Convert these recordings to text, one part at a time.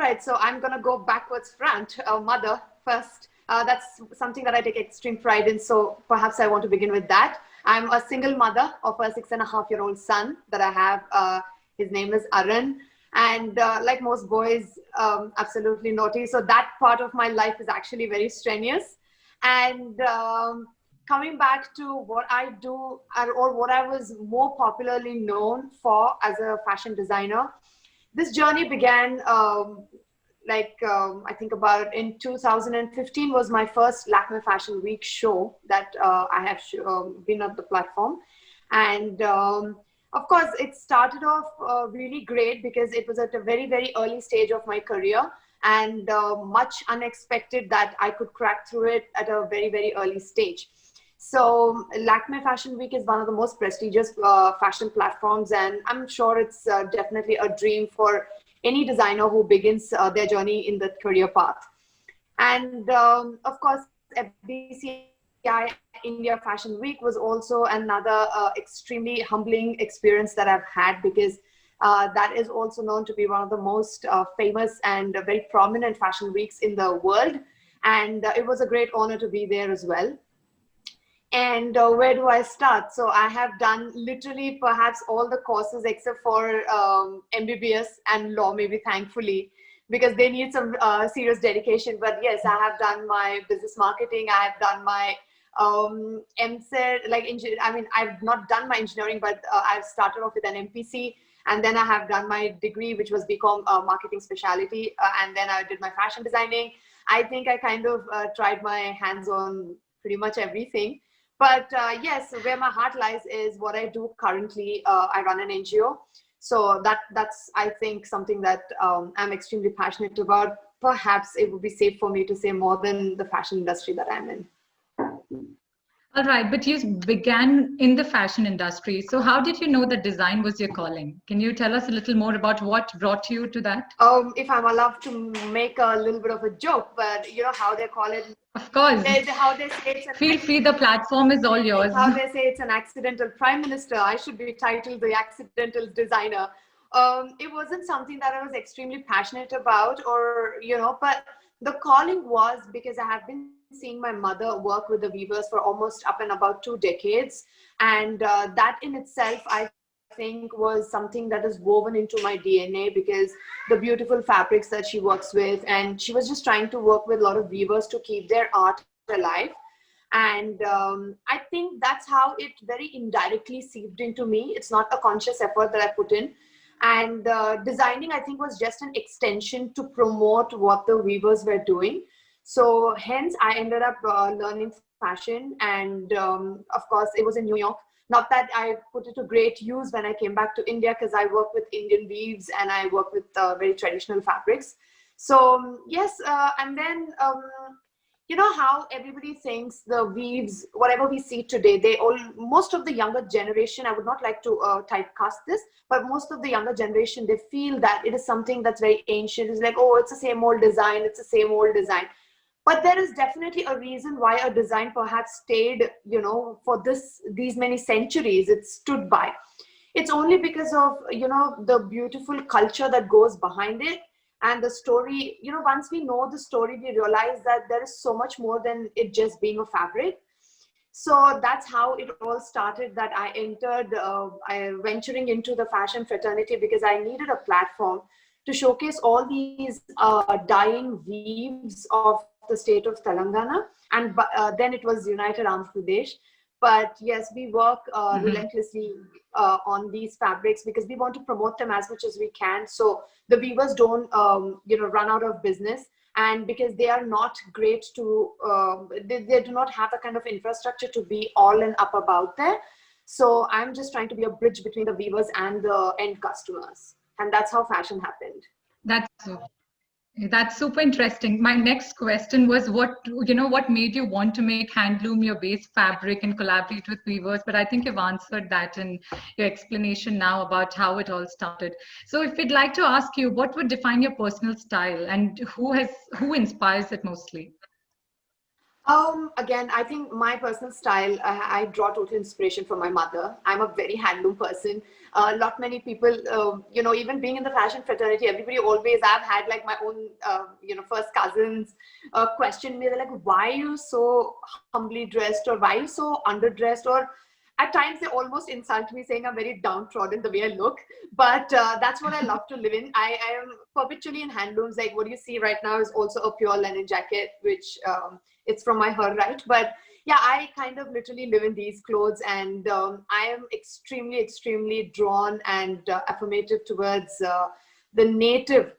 right, so I'm going to go backwards front, mother first. That's something that I take extreme pride in. So perhaps I want to begin with that. I'm a single mother of a 6.5-year-old son that I have. His name is Arun. And like most boys, absolutely naughty. So that part of my life is actually very strenuous. And coming back to what I do, or what I was more popularly known for as a fashion designer, this journey began I think about in 2015 was my first Lakme Fashion Week show that I have been on the platform. And of course, it started off really great because it was at a very, very early stage of my career, and much unexpected that I could crack through it at a very, very early stage. So Lakme Fashion Week is one of the most prestigious fashion platforms, and I'm sure it's definitely a dream for any designer who begins their journey in the career path. And of course, FBCI India Fashion Week was also another extremely humbling experience that I've had, because that is also known to be one of the most famous and very prominent fashion weeks in the world. And it was a great honor to be there as well. And where do I start? So I have done literally perhaps all the courses except for MBBS and law, maybe, thankfully, because they need some serious dedication. But yes, I have done my business marketing. I have done my MCET, I've not done my engineering, but I've started off with an MPC. And then I have done my degree, which was BCom marketing specialty. And then I did my fashion designing. I think I kind of tried my hands on pretty much everything. But yes, where my heart lies is what I do currently. I run an NGO. So that's, I think, something that I'm extremely passionate about. Perhaps it would be safe for me to say more than the fashion industry that I'm in. All right, but you began in the fashion industry. So how did you know that design was your calling? Can you tell us a little more about what brought you to that? If I'm allowed to make a little bit of a joke, but you know how they call it? Of course. How they say it's feel free, the platform is all yours. How they say it's an accidental prime minister. I should be titled the accidental designer. It wasn't something that I was extremely passionate about, but the calling was because I have been seeing my mother work with the weavers for almost up and about 2 decades. And that in itself, I think, was something that is woven into my DNA, because the beautiful fabrics that she works with, and she was just trying to work with a lot of weavers to keep their art alive. And I think that's how it very indirectly seeped into me. It's not a conscious effort that I put in. And designing, I think, was just an extension to promote what the weavers were doing. So hence I ended up learning fashion. And of course, it was in New York. Not that I put it to great use when I came back to India, because I work with Indian weaves and I work with very traditional fabrics. So yes, and then you know how everybody thinks the weaves, whatever we see today, most of the younger generation, I would not like to typecast this, but most of the younger generation, they feel that it is something that's very ancient. It's like, oh, it's the same old design. It's the same old design. But there is definitely a reason why a design perhaps stayed, for these many centuries, it stood by. It's only because of, the beautiful culture that goes behind it. And the story, once we know the story, we realize that there is so much more than it just being a fabric. So that's how it all started, that I entered, venturing into the fashion fraternity, because I needed a platform to showcase all these dying weaves of the state of Telangana. And then it was United Andhra Pradesh. But yes, we work relentlessly on these fabrics, because we want to promote them as much as we can, so the weavers don't run out of business. And because they are not great to they do not have the kind of infrastructure to be all and up about there. So I'm just trying to be a bridge between the weavers and the end customers, and that's how fashion happened. That's super interesting. My next question was what made you want to make handloom your base fabric and collaborate with weavers? But I think you've answered that in your explanation now about how it all started. So if we'd like to ask you, what would define your personal style, and who inspires it mostly? Again, I think my personal style, I draw total inspiration from my mother. I'm a very handloom person. Lot many people, even being in the fashion fraternity, everybody always, I've had like my own, first cousins question me. They're like, why are you so humbly dressed, or why are you so underdressed, or at times they almost insult me saying I'm very downtrodden the way I look, but that's what I love to live in. I am perpetually in handlooms. Like what you see right now is also a pure linen jacket, which it's from my her, right? But yeah, I kind of literally live in these clothes, and I am extremely, extremely drawn and affirmative towards the native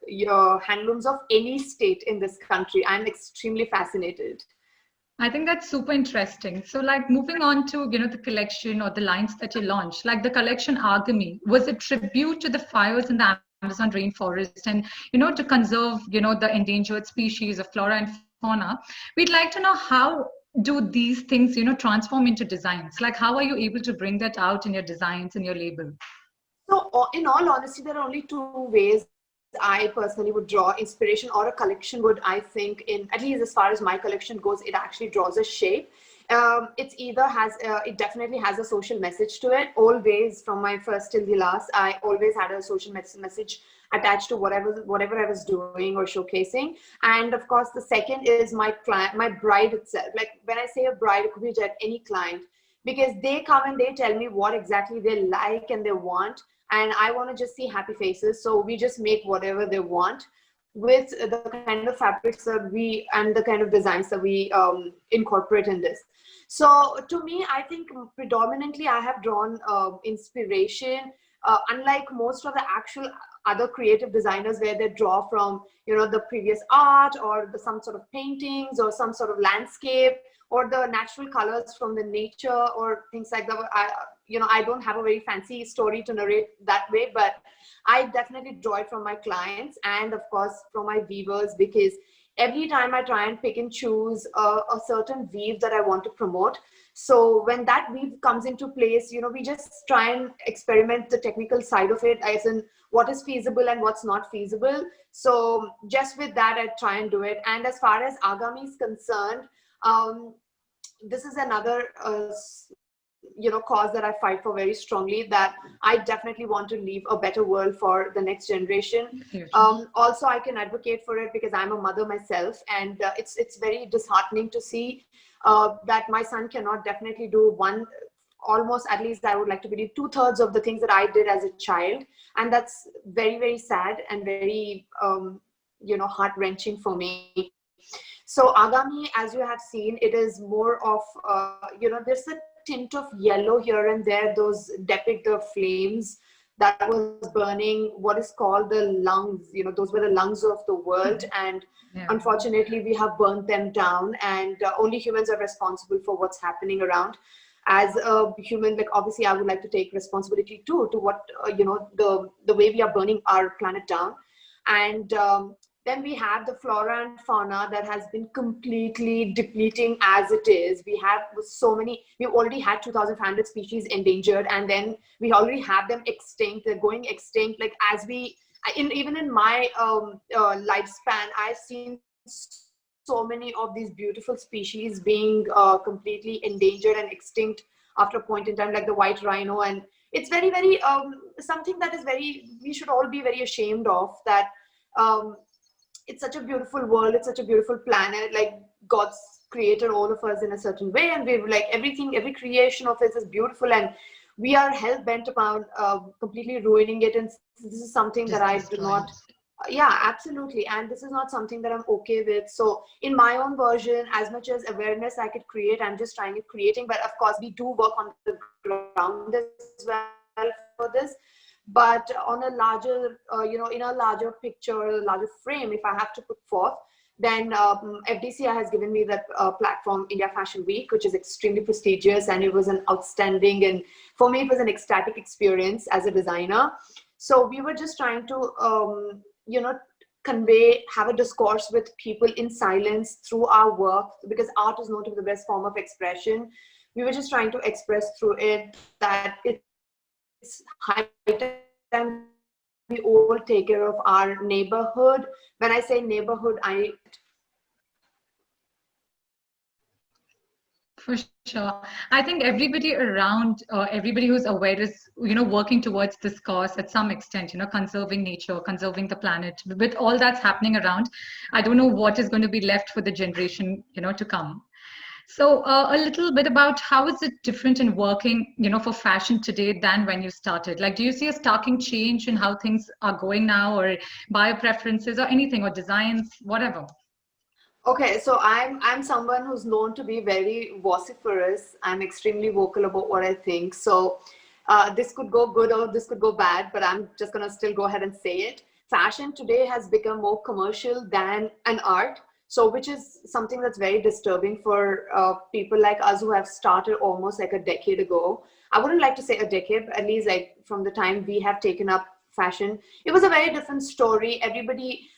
handlooms of any state in this country. I'm extremely fascinated. I think that's super interesting. So, like moving on to the collection or the lines that you launched, like the collection Agami was a tribute to the fires in the Amazon rainforest, and to conserve the endangered species of flora and fauna. We'd like to know how do these things transform into designs. Like how are you able to bring that out in your designs and your label? So, in all honesty, there are only two ways I personally would draw inspiration, or a collection would, I think, in at least as far as my collection goes, it actually draws a shape. It's either it definitely has a social message to it. Always, from my first till the last, I always had a social message attached to whatever I was doing or showcasing. And of course, the second is my client, my bride itself. Like when I say a bride, it could be any client, because they come and they tell me what exactly they like and they want, and I want to just see happy faces, so we just make whatever they want with the kind of fabrics that we and the kind of designs that we incorporate in this. So to me, I think predominantly I have drawn inspiration, unlike most of the actual other creative designers, where they draw from the previous art, or some sort of paintings, or some sort of landscape, or the natural colors from the nature, or things like that. I don't have a very fancy story to narrate that way, but I definitely draw it from my clients and of course from my weavers, because every time I try and pick and choose a certain weave that I want to promote. So when that weave comes into place, we just try and experiment the technical side of it, as in what is feasible and what's not feasible. So just with that, I try and do it. And as far as Agami is concerned, um, this is another cause that I fight for very strongly, that I definitely want to leave a better world for the next generation. Future. Also, I can advocate for it because I'm a mother myself, and it's very disheartening to see that my son cannot definitely do one, almost, at least I would like to believe, two-thirds of the things that I did as a child. And that's very, very sad and very heart-wrenching for me. So Agami, as you have seen, it is more of there's a tint of yellow here and there. Those depict the flames that was burning what is called the lungs. Those were the lungs of the world, and Yeah. unfortunately we have burnt them down, and only humans are responsible for what's happening around. As a human, like, obviously I would like to take responsibility too, to what the way we are burning our planet down. And then we have the flora and fauna that has been completely depleting as it is. We have so many, we've already had 2,500 species endangered, and then we already have them extinct. They're going extinct. Like even in my lifespan, I've seen so many of these beautiful species being completely endangered and extinct after a point in time, like the white rhino. And it's very, very something that is very, we should all be very ashamed of, that um, it's such a beautiful world, it's such a beautiful planet. Like, God's created all of us in a certain way, and we've, like, everything, every creation of it is beautiful, and we are hell bent upon completely ruining it. And this is something that I Just do not. destroying. Yeah, absolutely. And this is not something that I'm okay with. So in my own version, as much as awareness I could create, I'm just trying it creating. But of course, we do work on the ground as well for this. But on a larger, in a larger picture, a larger frame, if I have to put forth, then FDCI has given me that platform, India Fashion Week, which is extremely prestigious, and it was an outstanding, and for me, it was an ecstatic experience as a designer. So we were just trying to, convey, have a discourse with people in silence through our work, because art is known to be the best form of expression. We were just trying to express through it that it's high time we all take care of our neighborhood. When I say neighborhood, I For sure. I think everybody around, everybody who's aware is, working towards this cause at some extent, conserving nature, conserving the planet. With all that's happening around, I don't know what is going to be left for the generation, to come. So a little bit about how is it different in working, for fashion today than when you started? Like, do you see a starking change in how things are going now, or buyer preferences, or anything, or designs, whatever? Okay, so I'm someone who's known to be very vociferous. I'm extremely vocal about what I think. So this could go good or this could go bad, but I'm just gonna still go ahead and say it. Fashion today has become more commercial than an art. So which is something that's very disturbing for people like us who have started almost like a decade ago. I wouldn't like to say a decade, but at least like from the time we have taken up fashion, it was a very different story. Everybody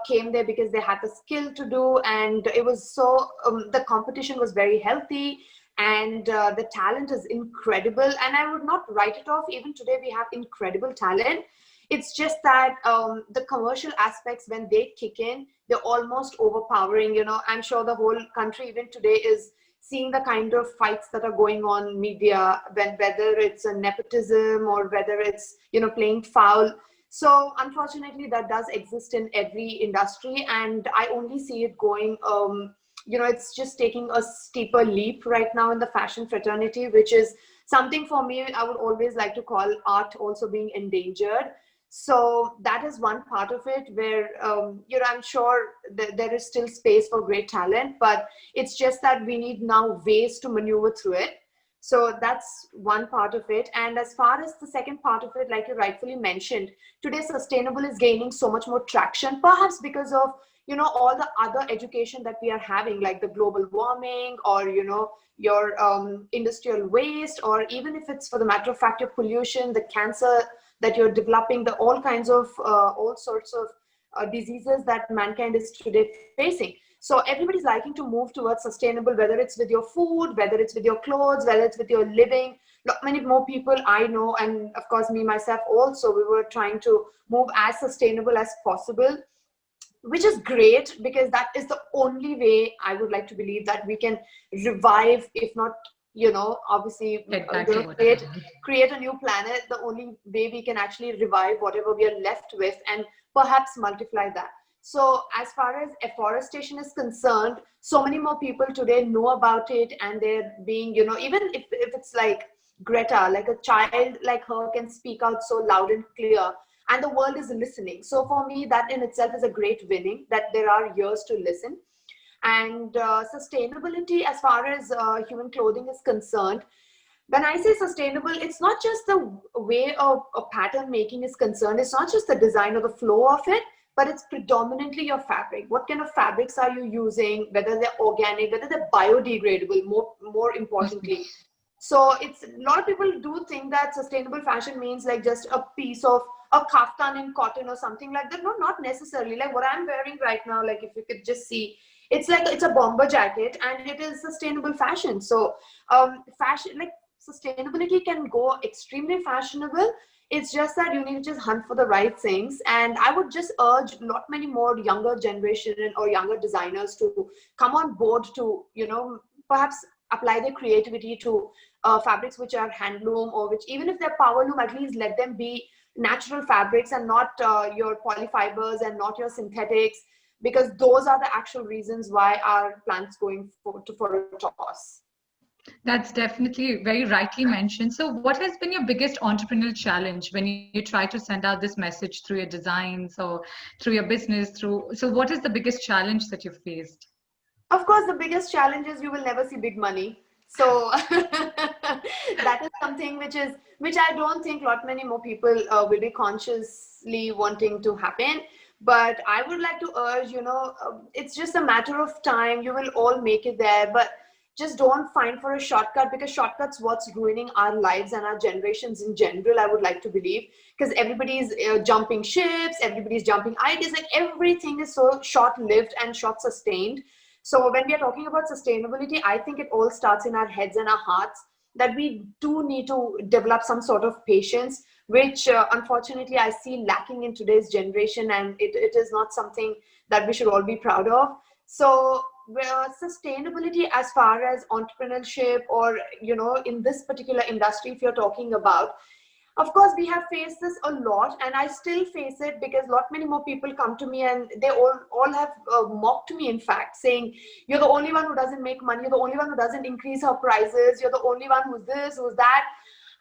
came there because they had the skill to do, and it was so the competition was very healthy, and the talent is incredible, and I would not write it off. Even today we have incredible talent. It's just that the commercial aspects, when they kick in, they're almost overpowering. I'm sure the whole country even today is seeing the kind of fights that are going on media, whether it's a nepotism or whether it's playing foul. So unfortunately, that does exist in every industry, and I only see it going. It's just taking a steeper leap right now in the fashion fraternity, which is something for me. I would always like to call art also being endangered. So that is one part of it where I'm sure there is still space for great talent, but it's just that we need now ways to maneuver through it. So that's one part of it. And as far as the second part of it, like you rightfully mentioned, today sustainable is gaining so much more traction, perhaps because of all the other education that we are having, like the global warming, or your industrial waste, or even if it's for the matter of fact your pollution, the cancer that you're developing, the all kinds of all sorts of diseases that mankind is today facing. So everybody's liking to move towards sustainable, whether it's with your food, whether it's with your clothes, whether it's with your living. Many more people I know, and of course me myself also, we were trying to move as sustainable as possible, which is great, because that is the only way I would like to believe that we can revive, if not obviously Get back to what. create a new planet. The only way we can actually revive whatever we are left with, and perhaps multiply that. So as far as afforestation is concerned, so many more people today know about it, and they're being even if it's like Greta, like a child like her can speak out so loud and clear, and the world is listening. So for me, that in itself is a great winning, that there are ears to listen. And sustainability, as far as human clothing is concerned, when I say sustainable, it's not just the way of pattern making is concerned. It's not just the design or the flow of it, but it's predominantly your fabric. What kind of fabrics are you using? Whether they're organic, whether they're biodegradable, more importantly. So it's, a lot of people do think that sustainable fashion means like just a piece of a kaftan in cotton or something like that. No, not necessarily. Like what I'm wearing right now, like if you could just see, it's like it's a bomber jacket, and it is sustainable fashion. So fashion, like sustainability can go extremely fashionable. It's just that you need to just hunt for the right things. And I would just urge not many more younger generation or younger designers to come on board to perhaps apply their creativity to fabrics which are handloom, or which, even if they're power loom, at least let them be natural fabrics and not your polyfibers and not your synthetics, because those are the actual reasons why our plant's going for a toss. That's definitely very rightly mentioned. So, what has been your biggest entrepreneurial challenge when you try to send out this message through your designs or through your business? So, what is the biggest challenge that you've faced? Of course, the biggest challenge is you will never see big money. So that is something which I don't think lot many more people will be consciously wanting to happen. But I would like to urge, it's just a matter of time. You will all make it there, but just don't find for a shortcut, because shortcuts what's ruining our lives and our generations in general, I would like to believe, because everybody's jumping ships, everybody's jumping ideas, like everything is so short lived and short sustained. So when we are talking about sustainability, I think it all starts in our heads and our hearts, that we do need to develop some sort of patience, which unfortunately I see lacking in today's generation, and it is not something that we should all be proud of. So sustainability as far as entrepreneurship, or in this particular industry, if you're talking about, of course we have faced this a lot, and I still face it, because lot many more people come to me and they all have mocked me, in fact, saying, you're the only one who doesn't make money, you're the only one who doesn't increase her prices, you're the only one who's this, who's that,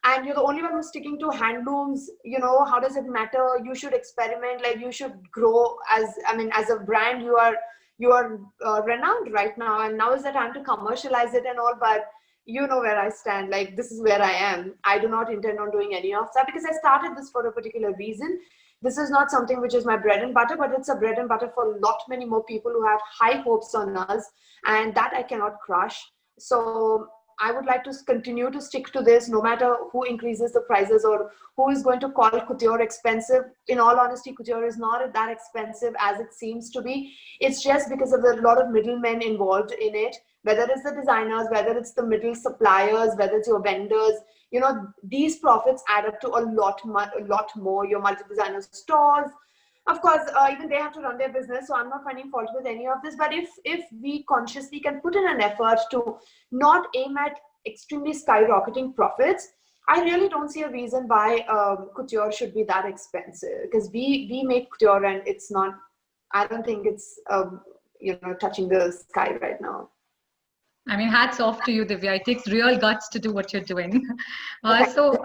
and you're the only one who's sticking to handlooms. How does it matter? You should experiment, like you should grow. As a brand, you are renowned right now, and now is the time to commercialize it and all. But you know where I stand, like this is where I am. I do not intend on doing any of that, because I started this for a particular reason. This is not something which is my bread and butter, but it's a bread and butter for a lot many more people who have high hopes on us, and that I cannot crush. So I would like to continue to stick to this, no matter who increases the prices or who is going to call couture expensive. In all honesty, couture is not that expensive as it seems to be. It's just because of a lot of middlemen involved in it, whether it's the designers, whether it's the middle suppliers, whether it's your vendors. These profits add up to a lot more. Your multi-designer stores, of course, even they have to run their business, so I'm not finding fault with any of this. But if we consciously can put in an effort to not aim at extremely skyrocketing profits, I really don't see a reason why couture should be that expensive, because we make couture, and it's not, I don't think it's touching the sky right now. I mean, hats off to you, Divya. It takes real guts to do what you're doing. Okay.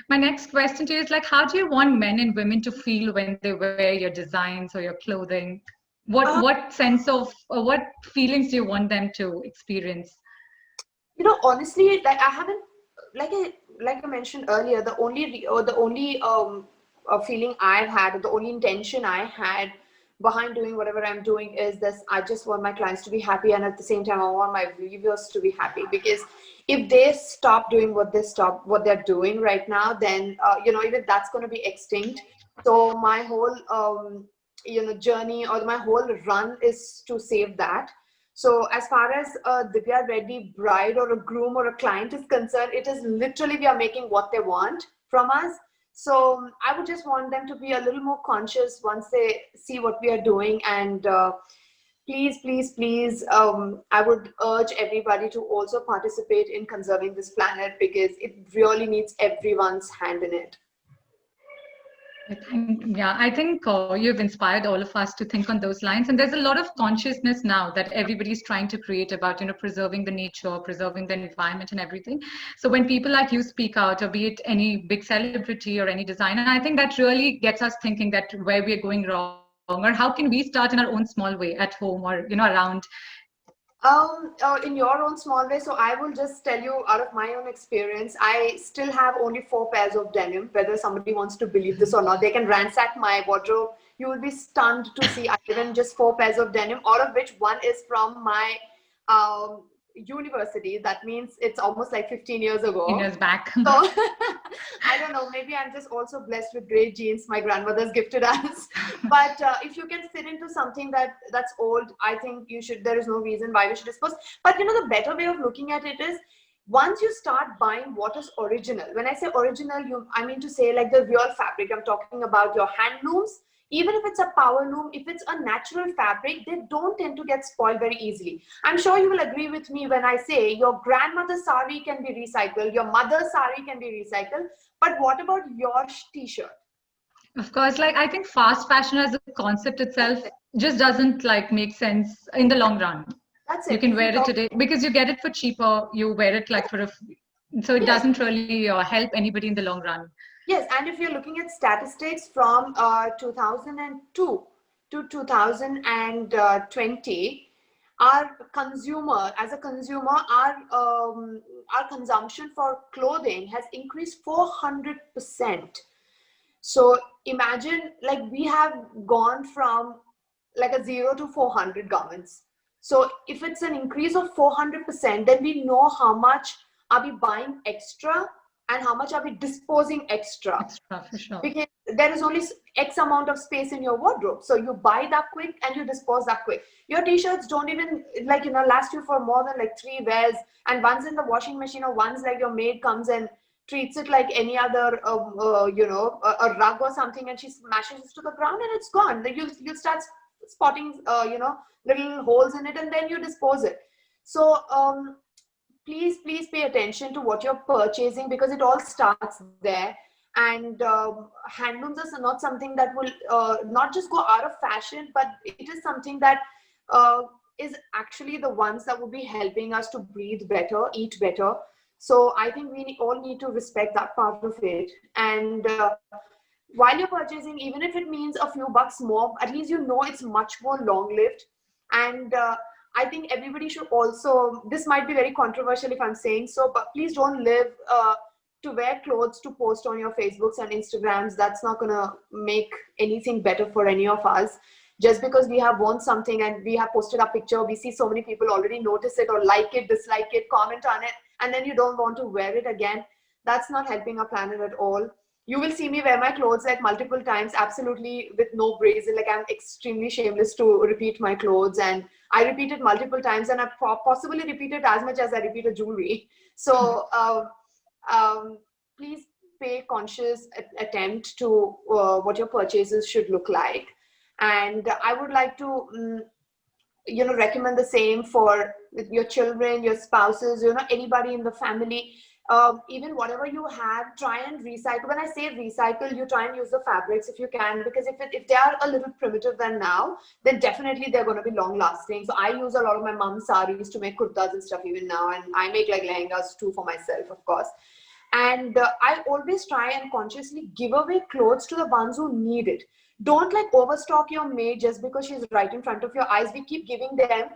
My next question to you is like, how do you want men and women to feel when they wear your designs or your clothing? What sense of, or what feelings do you want them to experience? Honestly, like I haven't, like I mentioned earlier, the only feeling I've had, the only intention I had behind doing whatever I'm doing is this: I just want my clients to be happy, and at the same time I want my viewers to be happy. Because if they stop doing what they're doing right now, then even that's going to be extinct. So my whole journey, or my whole run, is to save that. So as far as a Divya Reddy bride or a groom or a client is concerned, it is literally we are making what they want from us. So I would just want them to be a little more conscious once they see what we are doing. And please, please, please, I would urge everybody to also participate in conserving this planet, because it really needs everyone's hand in it. I think you've inspired all of us to think on those lines. And there's a lot of consciousness now that everybody's trying to create about, preserving the nature, preserving the environment and everything. So when people like you speak out, or be it any big celebrity or any designer, I think that really gets us thinking that where we're going wrong, or how can we start in our own small way at home, or, around. In your own small way. So I will just tell you out of my own experience, I still have only 4 pairs of denim. Whether somebody wants to believe this or not, they can ransack my wardrobe. You will be stunned to see I have just 4 pairs of denim, out of which one is from my university. That means it's almost like 15 years ago. 15 years back. So I don't know, maybe I'm just also blessed with great genes my grandmother's gifted us. But if you can fit into something that's old, I think you should. There is no reason why we should dispose. But the better way of looking at it is, once you start buying what is original. When I say original, I mean to say like the real fabric. I'm talking about your handlooms. Even if it's a power loom, if it's a natural fabric, they don't tend to get spoiled very easily. I'm sure you will agree with me when I say your grandmother's sari can be recycled, your mother's sari can be recycled, but what about your t-shirt? Of course, like I think fast fashion as a concept itself just doesn't like make sense in the long run. That's it. You can wear it today because you get it for cheaper. You wear it like so it doesn't really help anybody in the long run. Yes, and if you're looking at statistics from 2002 to 2020, our consumption for clothing has increased 400%. So imagine, like, we have gone from like a 0 to 400 garments. So if it's an increase of 400%, then we know how much are we buying extra and how much are we disposing extra. For sure. Because there is only X amount of space in your wardrobe. So you buy that quick and you dispose that quick. Your t-shirts don't even last you for more than like 3 wears. And once in the washing machine, or once like your maid comes and treats it like any other, a rug or something, and she smashes it to the ground and it's gone. You'll start spotting, little holes in it, and then you dispose it. So please pay attention to what you're purchasing, because it all starts there. And handlooms is not something that will not just go out of fashion, but it is something that uh, is actually the ones that will be helping us to breathe better, eat better. So I think we all need to respect that part of it. And while you're purchasing, even if it means a few bucks more, at least you know it's much more long lived. And I think everybody should also, this might be very controversial if I'm saying so, but please don't live to wear clothes to post on your Facebooks and Instagrams. That's not going to make anything better for any of us. Just because we have worn something and we have posted a picture, we see so many people already notice it or like it, dislike it, comment on it, and then you don't want to wear it again. That's not helping our planet at all. You will see me wear my clothes like multiple times, absolutely with no brazen. Like, I'm extremely shameless to repeat my clothes, and I repeat it multiple times, and I possibly repeat it as much as I repeat a jewelry. So um, please pay conscious attempt to what your purchases should look like. And I would like to recommend the same for with your children, your spouses, anybody in the family. Even whatever you have, try and recycle. When I say recycle, you try and use the fabrics if you can, because if they are a little primitive than now, then definitely they're going to be long lasting. So I use a lot of my mom's saris to make kurtas and stuff even now, and I make like lehengas too for myself, of course. And I always try and consciously give away clothes to the ones who need it. Don't like overstock your maid just because she's right in front of your eyes. We keep giving them,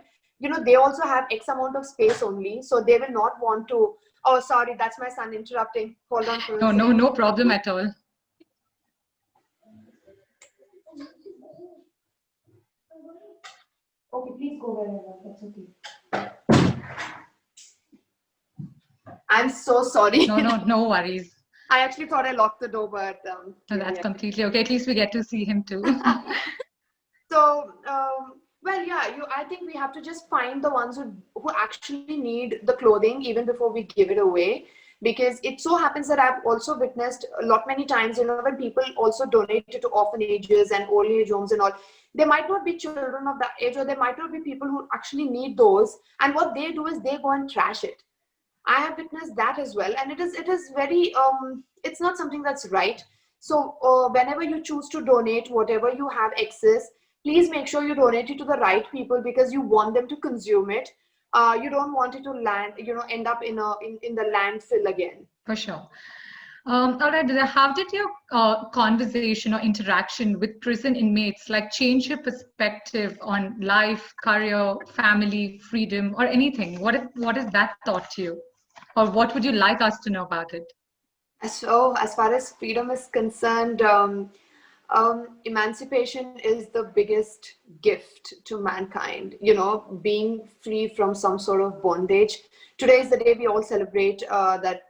they also have X amount of space only, so they will not want to. Oh, sorry, that's my son interrupting. Hold on for a No, no, second. no problem at all. Okay, please go wherever. That's okay. I'm so sorry. No, no, no worries. I actually thought I locked the door, but No, that's completely okay. At least we get to see him too. So, well, yeah, I think we have to just find the ones who actually need the clothing even before we give it away. Because it so happens that I've also witnessed a lot many times, when people also donate it to orphanages and old age homes and all, they might not be children of that age, or they might not be people who actually need those. And what they do is they go and trash it. I have witnessed that as well, and it is very it's not something that's right. So whenever you choose to donate whatever you have excess, please make sure you donate it to the right people, because you want them to consume it. You don't want it to end up in the landfill again. For sure. All right, Divya, how did your conversation or interaction with prison inmates like change your perspective on life, career, family, freedom, or anything? What is that thought to you? Or what would you like us to know about it? So, as far as freedom is concerned, emancipation is the biggest gift to mankind. Being free from some sort of bondage. Today is the day we all celebrate that.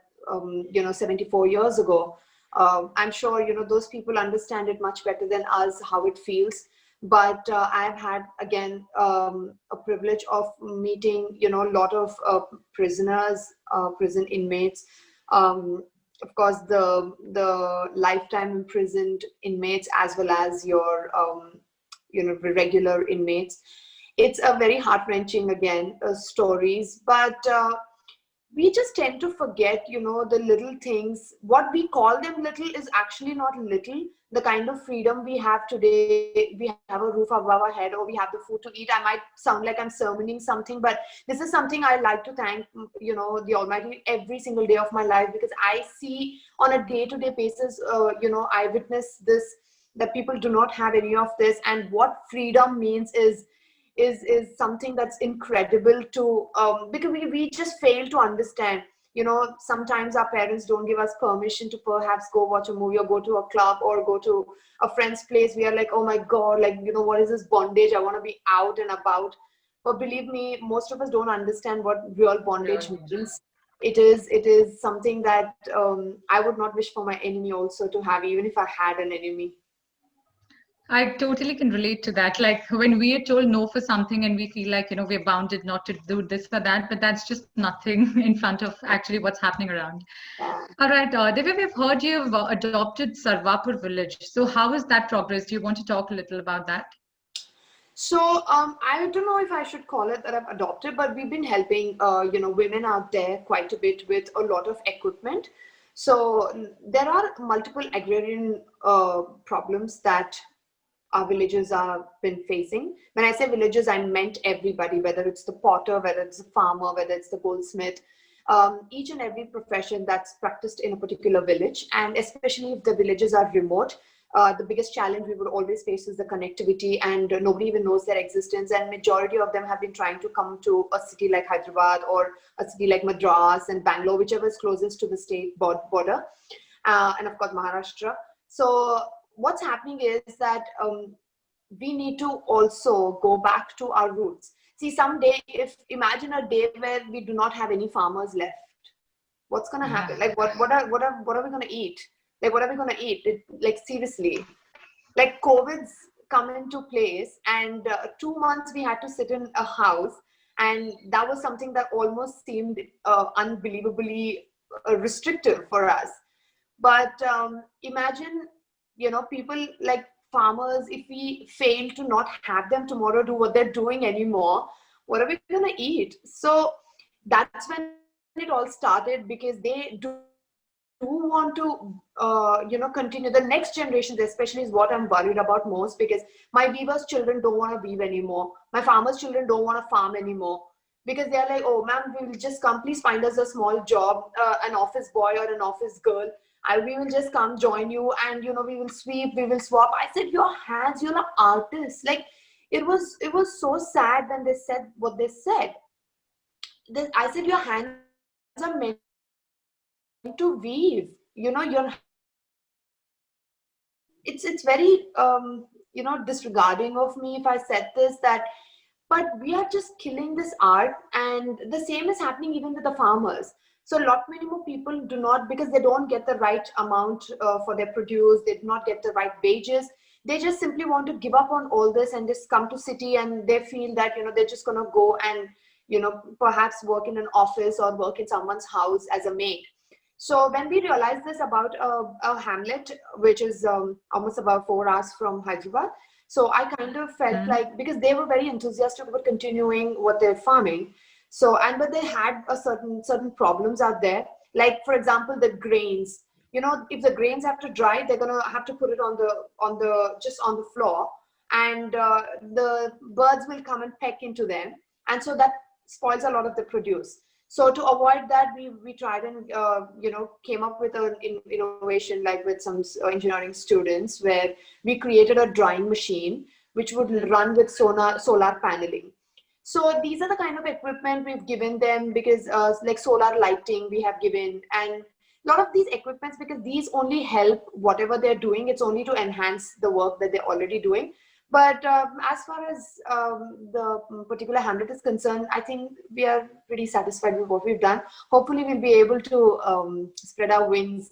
74 years ago. I'm sure those people understand it much better than us how it feels. But I've had again a privilege of meeting a lot of prisoners, prison inmates. Of course, the lifetime imprisoned inmates, as well as your regular inmates. It's a very heart-wrenching again stories, but we just tend to forget, the little things. What we call them little is actually not little. The kind of freedom we have today, we have a roof above our head, or we have the food to eat. I might sound like I'm sermoning something, but this is something I like to thank, the Almighty every single day of my life, because I see on a day-to-day basis, I witness this, that people do not have any of this. And what freedom means is something that's incredible to because we just fail to understand. Sometimes our parents don't give us permission to perhaps go watch a movie, or go to a club, or go to a friend's place. We are like, oh my god, like, what is this bondage? I want to be out and about. But believe me, most of us don't understand what real bondage means. It is something that I would not wish for my enemy also to have, even if I had an enemy. I totally can relate to that. Like when we are told no for something and we feel like, we're bounded not to do this or that, but that's just nothing in front of actually what's happening around. Yeah. All right, Divya, we've heard you've adopted Sarvapur village. So how is that progress? Do you want to talk a little about that? So I don't know if I should call it that I've adopted, but we've been helping women out there quite a bit with a lot of equipment. So there are multiple agrarian problems that our villages have been facing. When I say villages, I meant everybody, whether it's the potter, whether it's the farmer, whether it's the goldsmith, each and every profession that's practiced in a particular village. And especially if the villages are remote, the biggest challenge we would always face is the connectivity, and nobody even knows their existence. And majority of them have been trying to come to a city like Hyderabad or a city like Madras and Bangalore, whichever is closest to the state border, and of course Maharashtra. So what's happening is that we need to also go back to our roots. See, someday, if imagine a day where we do not have any farmers left, what's going to happen? Yeah. Like, what are we going to eat? Like, what are we going to eat? Like, seriously, like COVID's come into place, and 2 months we had to sit in a house, and that was something that almost seemed unbelievably restrictive for us. But imagine, people like farmers, if we fail to not have them tomorrow do what they're doing anymore, what are we going to eat? So that's when it all started, because they do want to continue. The next generations especially is what I'm worried about most, because my weavers' children don't want to weave anymore, my farmers' children don't want to farm anymore, because they're like, oh ma'am, we will just come, please find us a small job, an office boy or an office girl. We will just come join you, and we will sweep, we will swap. I said, your hands, you're an artist. Like, it was so sad when they said what they said. I said, your hands are meant to weave. Your hands are meant to create. It's very disregarding of me if I said this, that but we are just killing this art. And the same is happening even with the farmers. So a lot many more people do not, because they don't get the right amount for their produce, they do not get the right wages. They just simply want to give up on all this and just come to city, and they feel that they're just going to go and perhaps work in an office or work in someone's house as a maid. So when we realized this about a hamlet, which is almost about 4 hours from Hyderabad, so I kind of felt Mhm. like, because they were very enthusiastic about continuing what they're farming. So, but they had a certain problems out there. Like, for example, the grains. If the grains have to dry, they're gonna have to put it on the just on the floor, and the birds will come and peck into them, and so that spoils a lot of the produce. So to avoid that, we tried and came up with an innovation, like with some engineering students, where we created a drying machine which would run with solar paneling. So these are the kind of equipment we've given them, because like solar lighting we have given, and a lot of these equipments, because these only help whatever they're doing. It's only to enhance the work that they're already doing. But as far as the particular hamlet is concerned, I think we are pretty satisfied with what we've done. Hopefully, we'll be able to spread our wings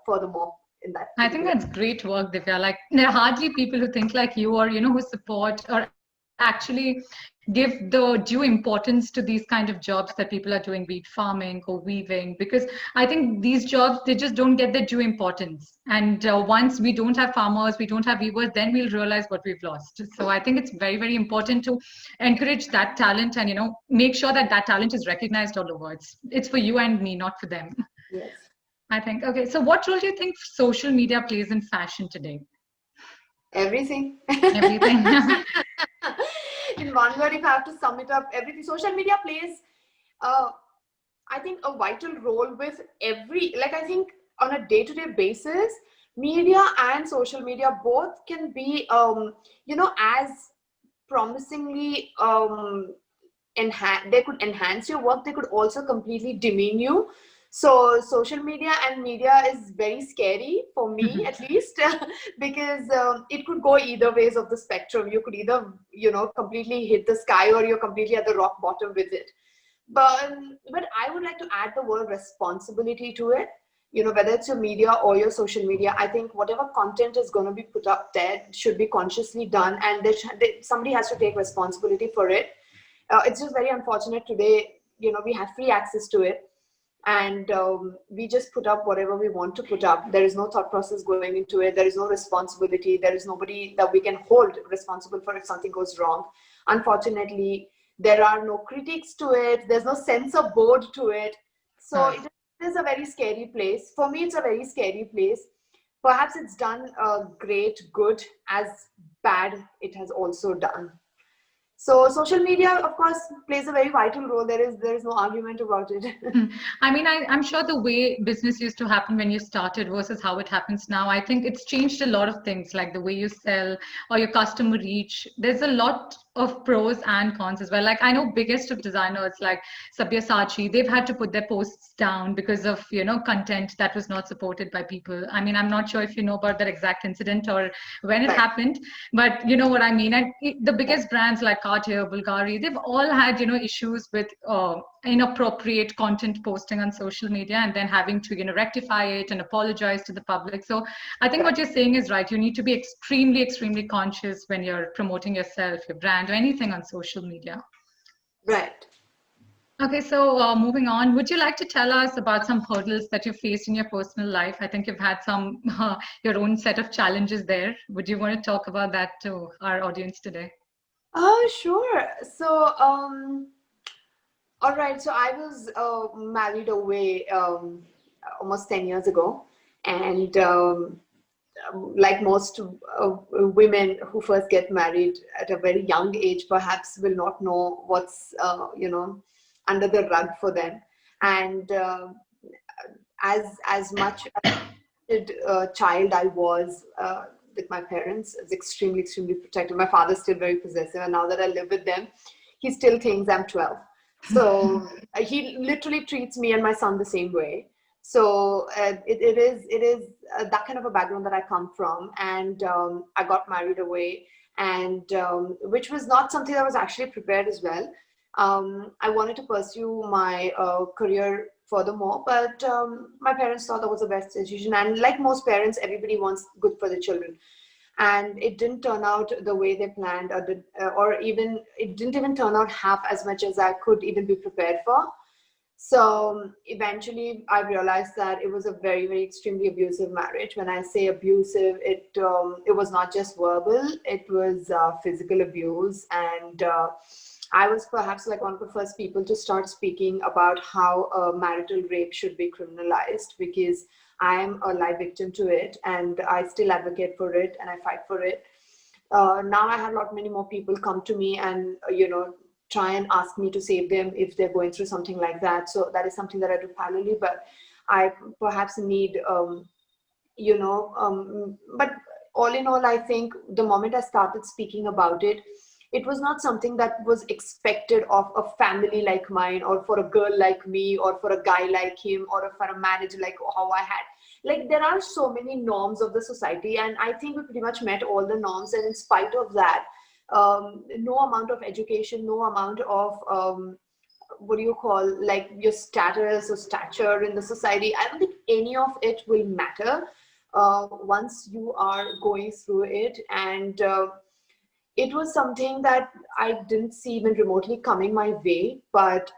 furthermore in that I think particular. that's great work, Divya. Like, there are hardly people who think like you, or who support or actually give the due importance to these kind of jobs that people are doing, be it farming or weaving, because I think these jobs, they just don't get the due importance. And once we don't have farmers, we don't have weavers, then we'll realize what we've lost. So I think it's very, very important to encourage that talent, and make sure that that talent is recognized all over. It's for you and me, not for them. Yes. I think. Okay, so what role do you think social media plays in fashion today? Everything. Everything. In one word, if I have to sum it up, everything. Social media plays, uh, I think, a vital role with like, I think on a day-to-day basis, media and social media both can be, as promisingly, they could enhance your work, they could also completely demean you. So social media and media is very scary for me, at least, because it could go either ways of the spectrum. You could either completely hit the sky, or you're completely at the rock bottom with it. But I would like to add the word responsibility to it. Whether it's your media or your social media, I think whatever content is going to be put up there should be consciously done, and somebody has to take responsibility for it. It's just very unfortunate today. We have free access to it, and we just put up whatever we want to put up. There is no thought process going into it. There is no responsibility. There is nobody that we can hold responsible for if something goes wrong. Unfortunately, there are no critics to it. There's no censor board to it. So Right. it is a very scary place. For me, it's a very scary place. Perhaps it's done great good as bad it has also done. So social media, of course, plays a very vital role. There is no argument about it. Mm. I mean, I'm sure the way business used to happen when you started versus how it happens now, I think it's changed a lot of things, like the way you sell or your customer reach. There's a lot of pros and cons as well. Like I know biggest of designers like Sabyasachi, they've had to put their posts down because of, content that was not supported by people. I mean, I'm not sure if you know about that exact incident or when it Right. happened, but you know what I mean. And the biggest brands like Cartier, Bulgari, they've all had, issues with inappropriate content posting on social media and then having to rectify it and apologize to the public. So I think what you're saying is right. You need to be extremely conscious when you're promoting yourself, your brand, or anything on social media. Right. Okay, so moving on, would you like to tell us about some hurdles that you faced in your personal life? I think you've had some your own set of challenges there. Would you want to talk about that to our audience today? Oh, sure. So, all right. So I was married away almost 10 years ago. And like most women who first get married at a very young age, perhaps will not know what's, under the rug for them. And as much child I was with my parents, is extremely protective. My father's still very possessive, and now that I live with them, he still thinks I'm 12. So he literally treats me and my son the same way. So it is that kind of a background that I come from, and I got married away, and which was not something that was actually prepared as well. I wanted to pursue my career furthermore, but my parents thought that was the best decision. And like most parents, everybody wants good for the children. And it didn't turn out the way they planned, or even it didn't even turn out half as much as I could even be prepared for. So eventually, I realized that it was a very extremely abusive marriage. When I say abusive, it was not just verbal; it was physical abuse, and I was perhaps like one of the first people to start speaking about how marital rape should be criminalized, because I am a live victim to it, and I still advocate for it and I fight for it. Now I have a lot many more people come to me and try and ask me to save them if they're going through something like that. So that is something that I do parallelly, but I perhaps need but all in all, I think the moment I started speaking about it, it was not something that was expected of a family like mine, or for a girl like me, or for a guy like him, or for a marriage like how I had. Like, there are so many norms of the society, and I think we pretty much met all the norms. And in spite of that, no amount of education, no amount of what do you call, like, your status or stature in the society, I don't think any of it will matter once you are going through it. And it was something that I didn't see even remotely coming my way, but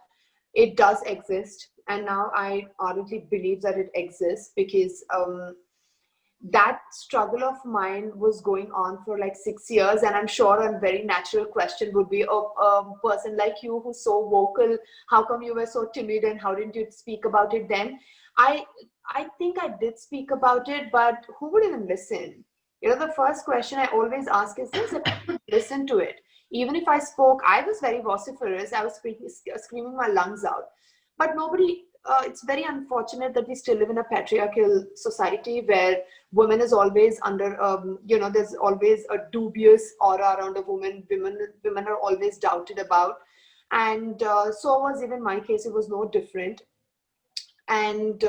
it does exist. And now I ardently believe that it exists, because that struggle of mine was going on for like 6 years. And I'm sure a very natural question would be, a person like you who's so vocal, how come you were so timid and how didn't you speak about it then? I i think I did speak about it, but who would even listen? The first question I always ask is this: if I would listen to it. Even if I spoke, I was very vociferous, I was screaming my lungs out, but nobody. It's very unfortunate that we still live in a patriarchal society where women is always under, there's always a dubious aura around a woman. Women are always doubted about. And so was even my case. It was no different. And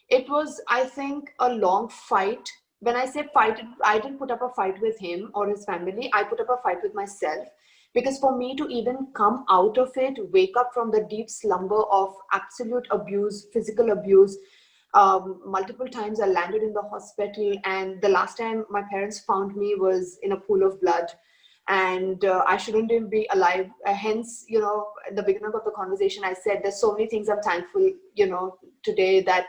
it was, I think, a long fight. When I say fight, I didn't put up a fight with him or his family. I put up a fight with myself, because for me to even come out of it, wake up from the deep slumber of absolute abuse, physical abuse, multiple times I landed in the hospital, and the last time my parents found me was in a pool of blood. and I shouldn't even be alive. Hence, at the beginning of the conversation, I said there's so many things I'm thankful, today, that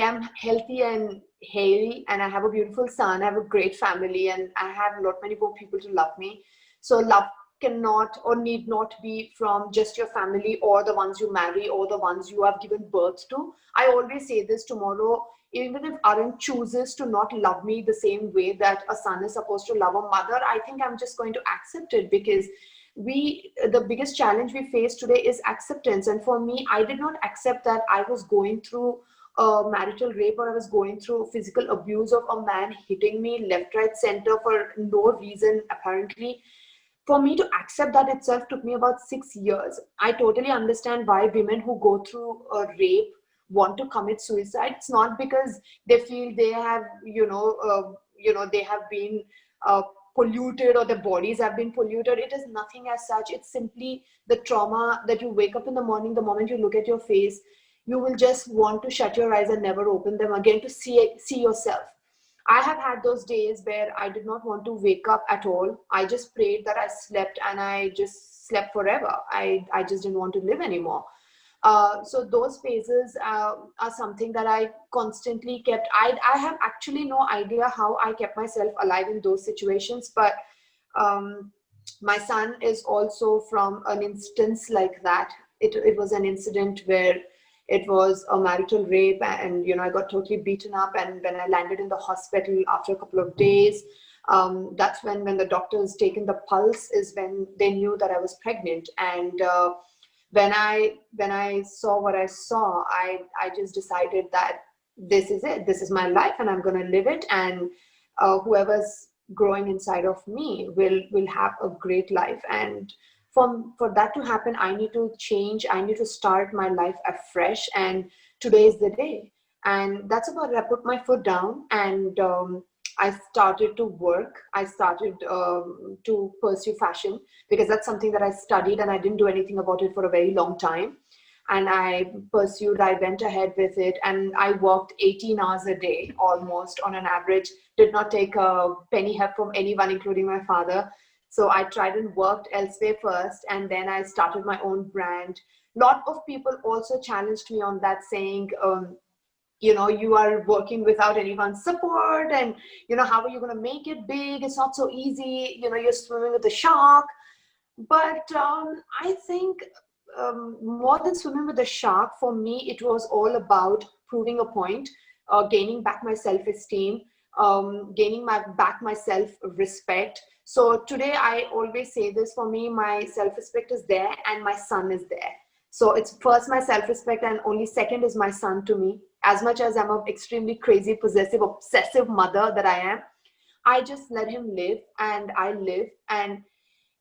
I'm healthy and hale, and I have a beautiful son, I have a great family, and I have a lot many more people to love me. So love cannot or need not be from just your family or the ones you marry or the ones you have given birth to. I always say this: tomorrow, even if Arun chooses to not love me the same way that a son is supposed to love a mother, I think I'm just going to accept it, because the biggest challenge we face today is acceptance. And for me, I did not accept that I was going through marital rape, or I was going through physical abuse of a man hitting me left, right, center for no reason apparently. For me to accept that itself took me about 6 years. I totally understand why women who go through a rape want to commit suicide. It's not because they feel they have, they have been polluted, or their bodies have been polluted. It is nothing as such. It's simply the trauma that you wake up in the morning, the moment you look at your face, you will just want to shut your eyes and never open them again to see yourself. I have had those days where I did not want to wake up at all. I just prayed that I slept, and I just slept forever. I just didn't want to live anymore. So those phases are something that I constantly kept. I have actually no idea how I kept myself alive in those situations, but um, my son is also from an instance like that. It was an incident where it was a marital rape, and I got totally beaten up. And when I landed in the hospital after a couple of days, that's when the doctors taken the pulse, is when they knew that I was pregnant. And when I saw what I saw, I just decided that this is it. This is my life, and I'm going to live it. And whoever's growing inside of me will have a great life. And for that to happen, I need to change. I need to start my life afresh. And today is the day. And that's about it. I put my foot down, and I started to work. I started to pursue fashion, because that's something that I studied, and I didn't do anything about it for a very long time. And I went ahead with it, and I worked 18 hours a day almost on an average, did not take a penny help from anyone, including my father. So I tried and worked elsewhere first, and then I started my own brand. Lot of people also challenged me on that, saying, you are working without anyone's support, and how are you going to make it big? It's not so easy. You're swimming with a shark. But I think, more than swimming with a shark, for me it was all about proving a point, gaining back my self-esteem, gaining back my self-respect. So today I always say this: for me, my self-respect is there, and my son is there. So it's first my self-respect, and only second is my son to me. As much as I'm an extremely crazy, possessive, obsessive mother that I am, I just let him live, and I live. And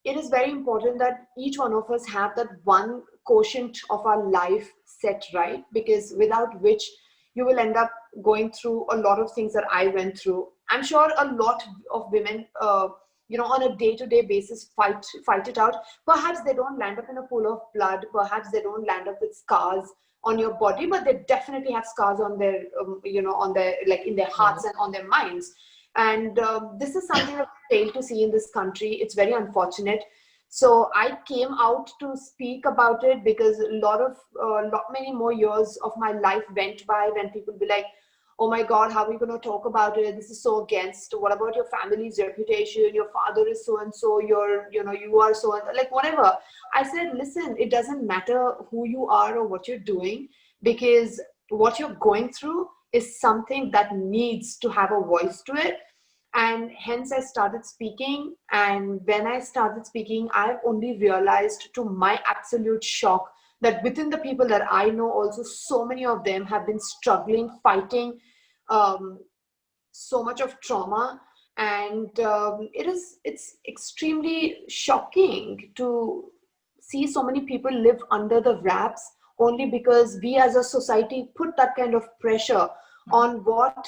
it is very important that each one of us have that one quotient of our life set right, because without which you will end up going through a lot of things that I went through. I'm sure a lot of women, on a day-to-day basis, fight it out. Perhaps they don't land up in a pool of blood. Perhaps they don't land up with scars on your body, but they definitely have scars on their, on their, like, in their hearts and on their minds. And this is something that we fail to see in this country. It's very unfortunate. So I came out to speak about it, because a lot many more years of my life went by when people be like, oh my God, how are we going to talk about it? This is so against. What about your family's reputation? Your father is so and so. You are so and like whatever. I said, listen, it doesn't matter who you are or what you're doing, because what you're going through is something that needs to have a voice to it. And hence I started speaking. And when I started speaking, I've only realized, to my absolute shock, that within the people that I know also, so many of them have been struggling, fighting um, so much of trauma. And it's extremely shocking to see so many people live under the wraps, only because we as a society put that kind of pressure on what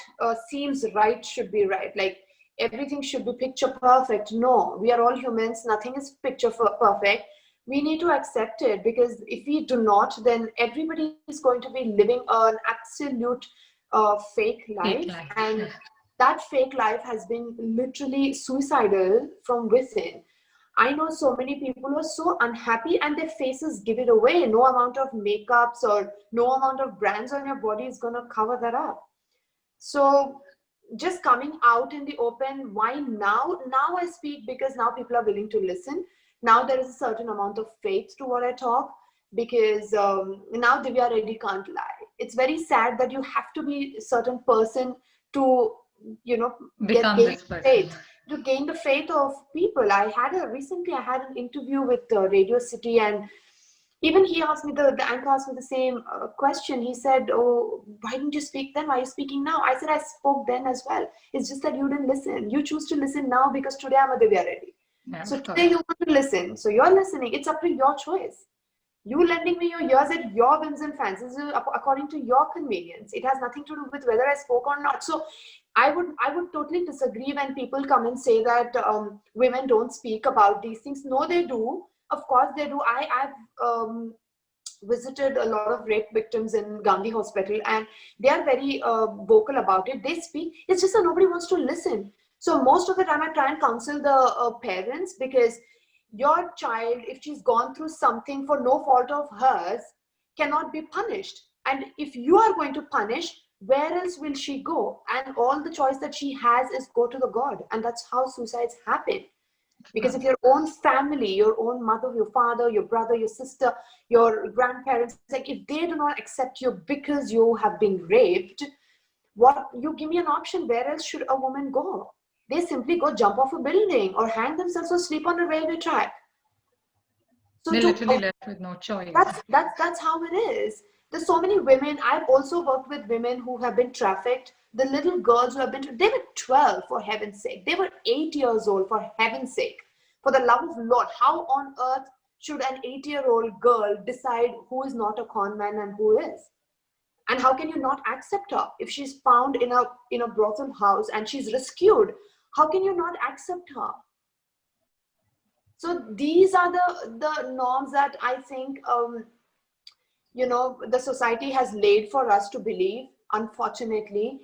seems right should be right. Like, everything should be picture perfect. No, we are all humans. Nothing is picture perfect. We need to accept it, because if we do not, then everybody is going to be living an absolute fake Fake life. life. And that fake life has been literally suicidal from within. I know so many people who are so unhappy and their faces give it away. No amount of makeups or no amount of brands on your body is going to cover that up. So just coming out in the open, why now? Now I speak because now people are willing to listen. Now there is a certain amount of faith to what I talk, because now Divya Reddy can't lie. It's very sad that you have to be a certain person to, you know, Become gain this person. faith, to gain the faith of people. Recently I had an interview with Radio City, and even he asked me, the anchor asked me the same question. He said, oh, why didn't you speak then? Why are you speaking now? I said, I spoke then as well. It's just that you didn't listen. You choose to listen now because today I'm a Divya Reddy. Yeah, So of today course. you want to listen. So you're listening. It's up to your choice. You lending me your ears at your whims and fancies according to your convenience. It has nothing to do with whether I spoke or not. So I would totally disagree when people come and say that women don't speak about these things. No, they do. Of course they do. I've visited a lot of rape victims in Gandhi Hospital, and they are very vocal about it. They speak. It's just that nobody wants to listen. So most of the time, I try and counsel the parents, because your child, if she's gone through something for no fault of hers, cannot be punished. And if you are going to punish, where else will she go? And all the choice that she has is go to the God, and that's how suicides happen. Of Because if course. your own family, your own mother, your father, your brother, your sister, your grandparents, like if they do not accept you because you have been raped, what, you give me an option, where else should a woman go? They simply go jump off a building or hang themselves or sleep on a railway track. So They're to literally left with no choice. that's how it is. There's so many women. I've also worked with women who have been trafficked. The little girls who have been, they were 12 for heaven's sake. They were 8 years old for heaven's sake. For the love of Lord, how on earth should an 8-year-old girl decide who is not a con man and who is? And how can you not accept her if she's found in a brothel house and she's rescued? How can you not accept her? So these are the norms that I think the society has laid for us to believe, unfortunately.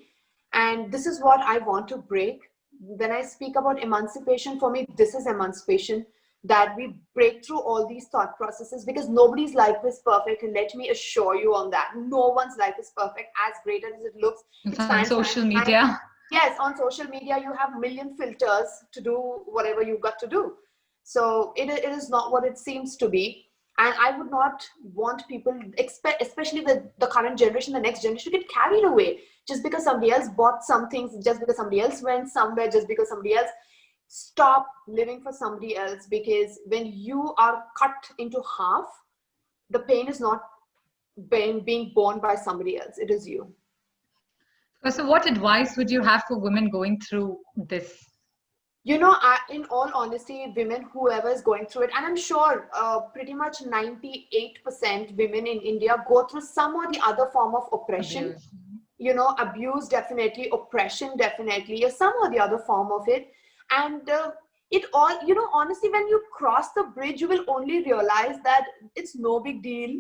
And this is what I want to break. When I speak about emancipation, for me this is emancipation, that we break through all these thought processes, because nobody's life is perfect, and let me assure you on that, no one's life is perfect. As great as it looks, It's it's on fine. social media. Yes, on social media you have a million filters to do whatever you've got to do. So it is not what it seems to be. And I would not want people, especially the current generation, the next generation, to get carried away just because somebody else bought some things, just because somebody else went somewhere, just because somebody else. Stop living for somebody else, because when you are cut into half, the pain is not being borne by somebody else, it is you. So, what advice would you have for women going through this? In all honesty, women, whoever is going through it, and I'm sure pretty much 98% women in India go through some or the other form of oppression. Abuse. Abuse, definitely, oppression, definitely, or some or the other form of it. And it all, honestly, when you cross the bridge, you will only realize that it's no big deal.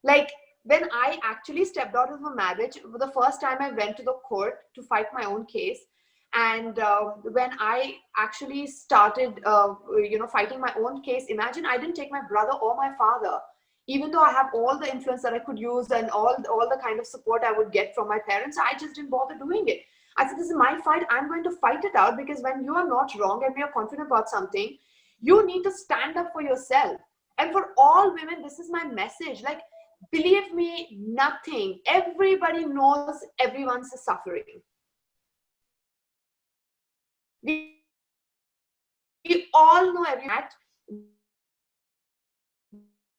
Like, when I actually stepped out of a marriage, the first time I went to the court to fight my own case, and when I actually started, fighting my own case, imagine I didn't take my brother or my father, even though I have all the influence that I could use and all the kind of support I would get from my parents. I just didn't bother doing it. I said, this is my fight. I'm going to fight it out, because when you are not wrong and you're confident about something, you need to stand up for yourself. And for all women, this is my message. Like, believe me, nothing. Everybody knows everyone's suffering. We all know every fact.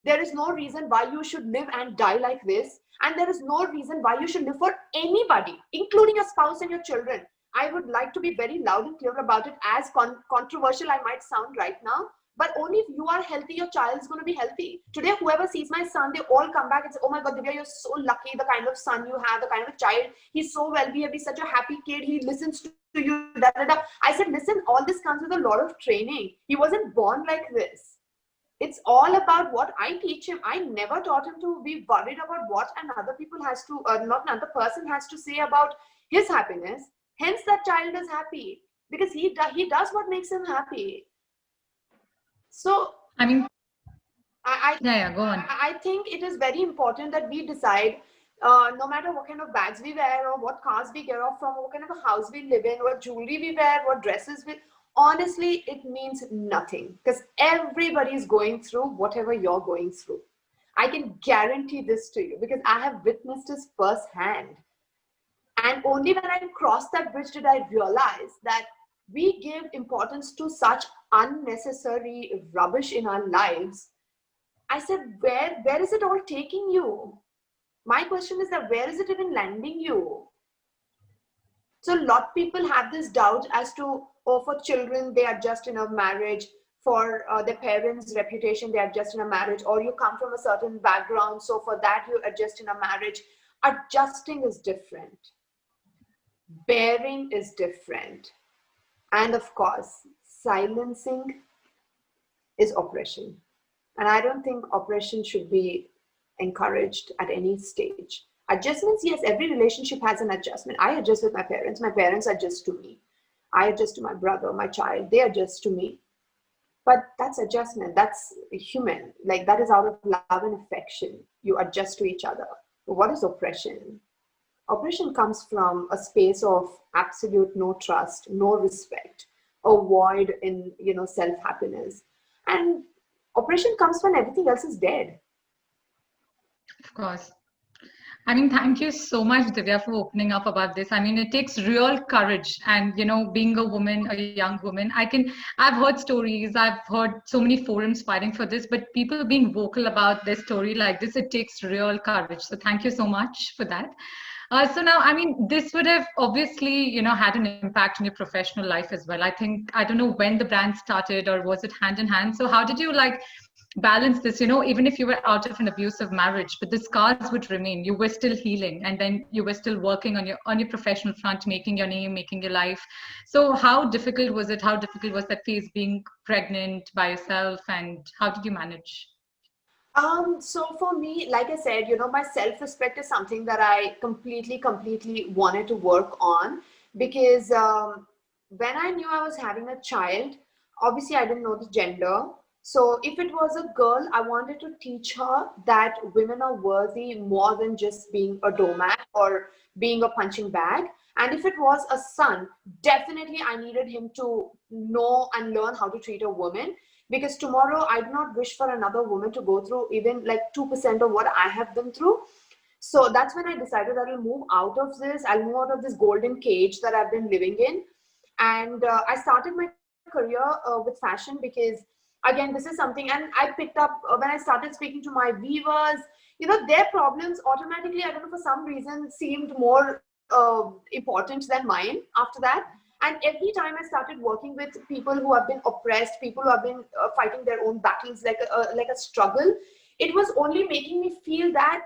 There is no reason why you should live and die like this. And there is no reason why you should live for anybody, including your spouse and your children. I would like to be very loud and clear about it, as controversial I might sound right now. But only if you are healthy, your child is going to be healthy. Today, whoever sees my son, they all come back and say, oh my God, Divya, you're so lucky, the kind of son you have, the kind of child. He's so well-behaved, he's such a happy kid, he listens to you, da, da, da. I said, listen, all this comes with a lot of training. He wasn't born like this. It's all about what I teach him. I never taught him to be worried about what another person has to say about his happiness. Hence that child is happy because he does what makes him happy. So I mean, I yeah, yeah, go on. I think it is very important that we decide, no matter what kind of bags we wear or what cars we get off from, what kind of a house we live in, what jewelry we wear, what dresses we. Honestly, it means nothing because everybody is going through whatever you're going through. I can guarantee this to you because I have witnessed this firsthand. And only when I crossed that bridge did I realize that we give importance to such unnecessary rubbish in our lives. I said, where is it all taking you? My question is that where is it even landing you? So a lot of people have this doubt as to, oh, for children, they adjust in a marriage. For their parents' reputation, they adjust in a marriage. Or you come from a certain background, so for that, you adjust in a marriage. Adjusting is different. Bearing is different. And of course, silencing is oppression. And I don't think oppression should be encouraged at any stage. Adjustments, yes, every relationship has an adjustment. I adjust with my parents adjust to me. I adjust to my brother, my child, they adjust to me. But that's adjustment, that's human. Like that is out of love and affection. You adjust to each other. What is oppression? Oppression comes from a space of absolute no trust, no respect, a void in self-happiness. And oppression comes when everything else is dead. Of course. I mean, thank you so much, Divya, for opening up about this. I mean, it takes real courage. And, being a woman, a young woman, I've heard stories, I've heard so many forums fighting for this, but people being vocal about their story like this, it takes real courage. So thank you so much for that. So now, I mean, this would have obviously, had an impact on your professional life as well. I don't know when the brand started or was it hand in hand. So how did you balance this, even if you were out of an abusive marriage, but the scars would remain, you were still healing, and then you were still working on your professional front, making your name, making your life. So how difficult was it? How difficult was that phase, being pregnant by yourself, and how did you manage? So for me, like I said, my self-respect is something that I completely wanted to work on because when I knew I was having a child, obviously I didn't know the gender. So if it was a girl, I wanted to teach her that women are worthy more than just being a doormat or being a punching bag. And if it was a son, definitely I needed him to know and learn how to treat a woman because tomorrow I do not wish for another woman to go through even like 2% of what I have been through. So that's when I decided that I'll move out of this. I'll move out of this golden cage that I've been living in. And I started my career with fashion because, again, this is something, and I picked up when I started speaking to my weavers, their problems automatically, I don't know, for some reason, seemed more important than mine after that. And every time I started working with people who have been oppressed, people who have been fighting their own battles like a struggle, it was only making me feel that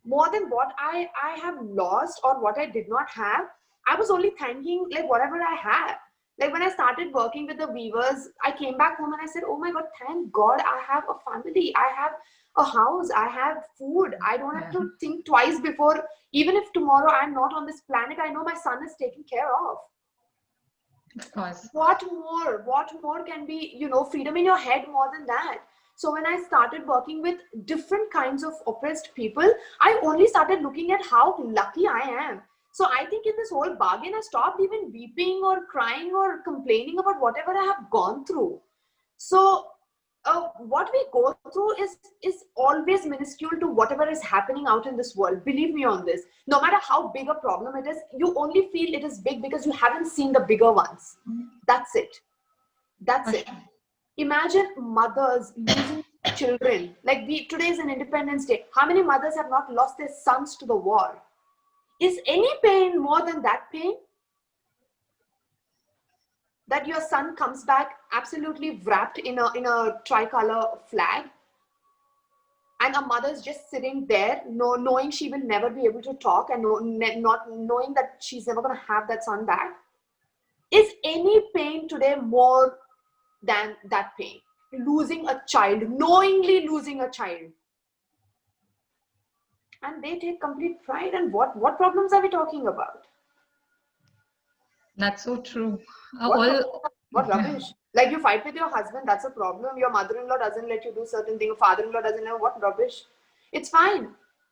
more than what I have lost or what I did not have, I was only thanking like whatever I have. Like when I started working with the weavers, I came back home and I said, oh my God, thank God I have a family. I have a house. I have food. I don't have Yeah, to think twice before, even if tomorrow I'm not on this planet, I know my son is taken care of. of course. What more can be, freedom in your head more than that? So when I started working with different kinds of oppressed people, I only started looking at how lucky I am. So I think in this whole bargain, I stopped even weeping or crying or complaining about whatever I have gone through. So what we go through is always minuscule to whatever is happening out in this world. Believe me on this. No matter how big a problem it is, you only feel it is big because you haven't seen the bigger ones. That's it. That's For it. sure. Imagine mothers losing children. Like today is an Independence Day. How many mothers have not lost their sons to the war? Is any pain more than that pain? That your son comes back absolutely wrapped in a tricolor flag, and a mother's just sitting there, knowing she will never be able to talk, and not knowing that she's never going to have that son back. Is any pain today more than that pain? Losing a child, knowingly losing a child. And they take complete pride. And what problems are we talking about? That's so true. What All what rubbish. Like you fight with your husband, that's a problem. Your mother-in-law doesn't let you do certain things. Your father-in-law doesn't know. What rubbish. It's fine.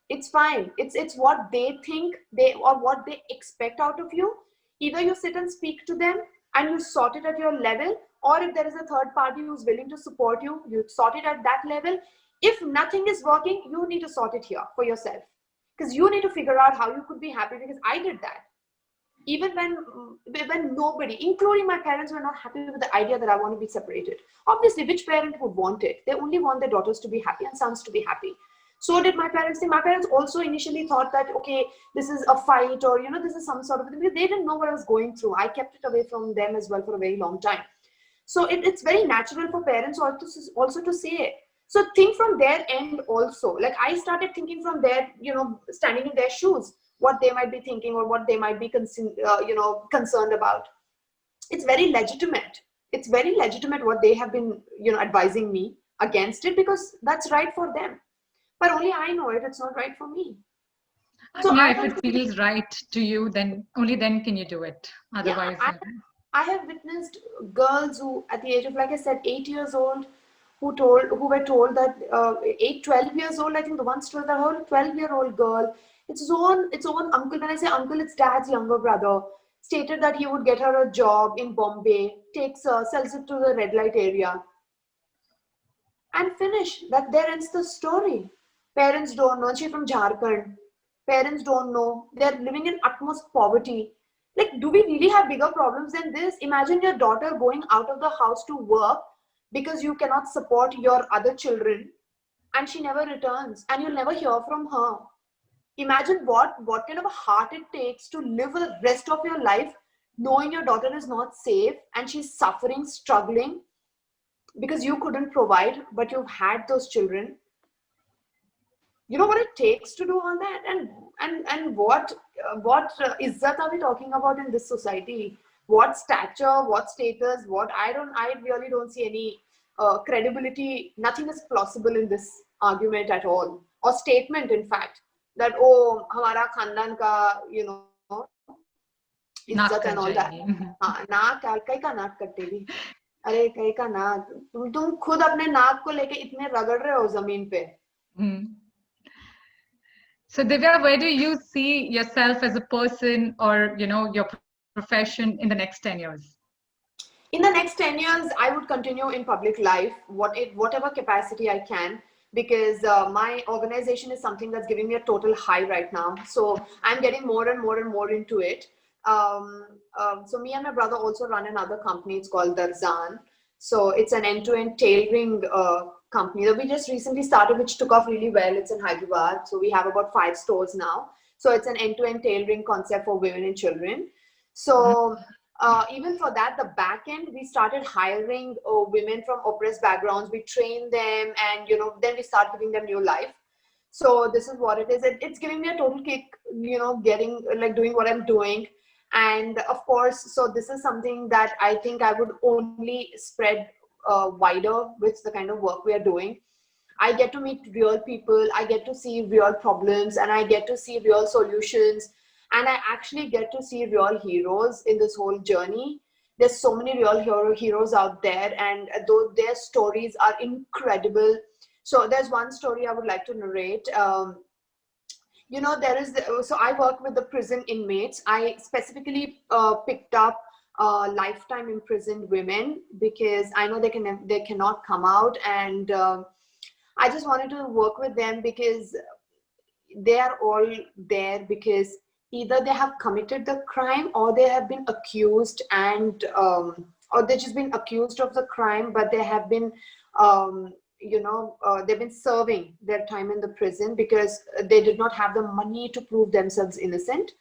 It's fine. It's what they think they or what they expect out of you. Either you sit and speak to them and you sort it at your level, or if there is a third party who's willing to support you, you sort it at that level. If nothing is working, you need to sort it here for yourself. Because you need to figure out how you could be happy, because I did that. Even when nobody, including my parents, were not happy with the idea that I want to be separated. Obviously, which parent would want it? They only want their daughters to be happy and sons to be happy. So did my parents think. My parents also initially thought that, okay, this is a fight, or this is some sort of thing, because they didn't know what I was going through. I kept it away from them as well for a very long time. So it's very natural for parents also to say it. So think from their end also. Like I started thinking from their, standing in their shoes, what they might be thinking or what they might be concerned about. It's very legitimate. It's very legitimate what they have been, advising me against it, because that's right for them. But only I know it. It's not right for me. So yeah, I if have, it feels right to you, then only then can you do it. yeah, Otherwise, I have witnessed girls who, at the age of, like I said, 8 years old, who were told that 12 years old, I think the ones told the whole 12-year-old girl, its own uncle, when I say uncle, it's dad's younger brother, stated that he would get her a job in Bombay, takes her, sells it to the red light area, and finish. That there ends the story. Parents don't know. She's from Jharkhand. Parents don't know. They're living in utmost poverty. Like, do we really have bigger problems than this? Imagine your daughter going out of the house to work because you cannot support your other children, and she never returns, and you'll never hear from her. Imagine what kind of a heart it takes to live the rest of your life knowing your daughter is not safe and she's suffering, struggling, because you couldn't provide, but you've had those children. You know what it takes to do all that, and what izzat are we talking about in this society? What stature, what status, what I really don't see any credibility. Nothing is plausible in this argument at all, or statement, in fact, that oh, hamara khandan ka, izzat and all naak that. kar jayegi. नाक कई का नाक कटेगी. अरे कहीं का नाक, तुम खुद अपने नाक को लेके इतने रगड़ रहे हो जमीन पे. So Divya, where do you see yourself as a person, or your profession in the next 10 years? In the next 10 years, I would continue in public life, whatever capacity I can, because my organization is something that's giving me a total high right now. So I'm getting more and more and more into it. So me and my brother also run another company. It's called Darzan. So it's an end-to-end tailoring company that we just recently started, which took off really well. It's in Hyderabad. So we have about 5 stores now. So it's an end-to-end tailoring concept for women and children. So even for that, the back end, we started hiring women from oppressed backgrounds. We train them, and then we start giving them new life. So this is what it is. It's giving me a total kick, getting like doing what I'm doing. And of course, so this is something that I think I would only spread wider with the kind of work we are doing. I get to meet real people, I get to see real problems, and I get to see real solutions, and I actually get to see real heroes in this whole journey. There's so many real heroes out there, and though their stories are incredible. So there's one story I would like to narrate. So I work with the prison inmates. I specifically picked up lifetime imprisoned women, because I know they cannot come out, and I just wanted to work with them because they are all there because either they have committed the crime, or they have been accused, and or they've just been accused of the crime, but they have been they've been serving their time in the prison because they did not have the money to prove themselves innocent,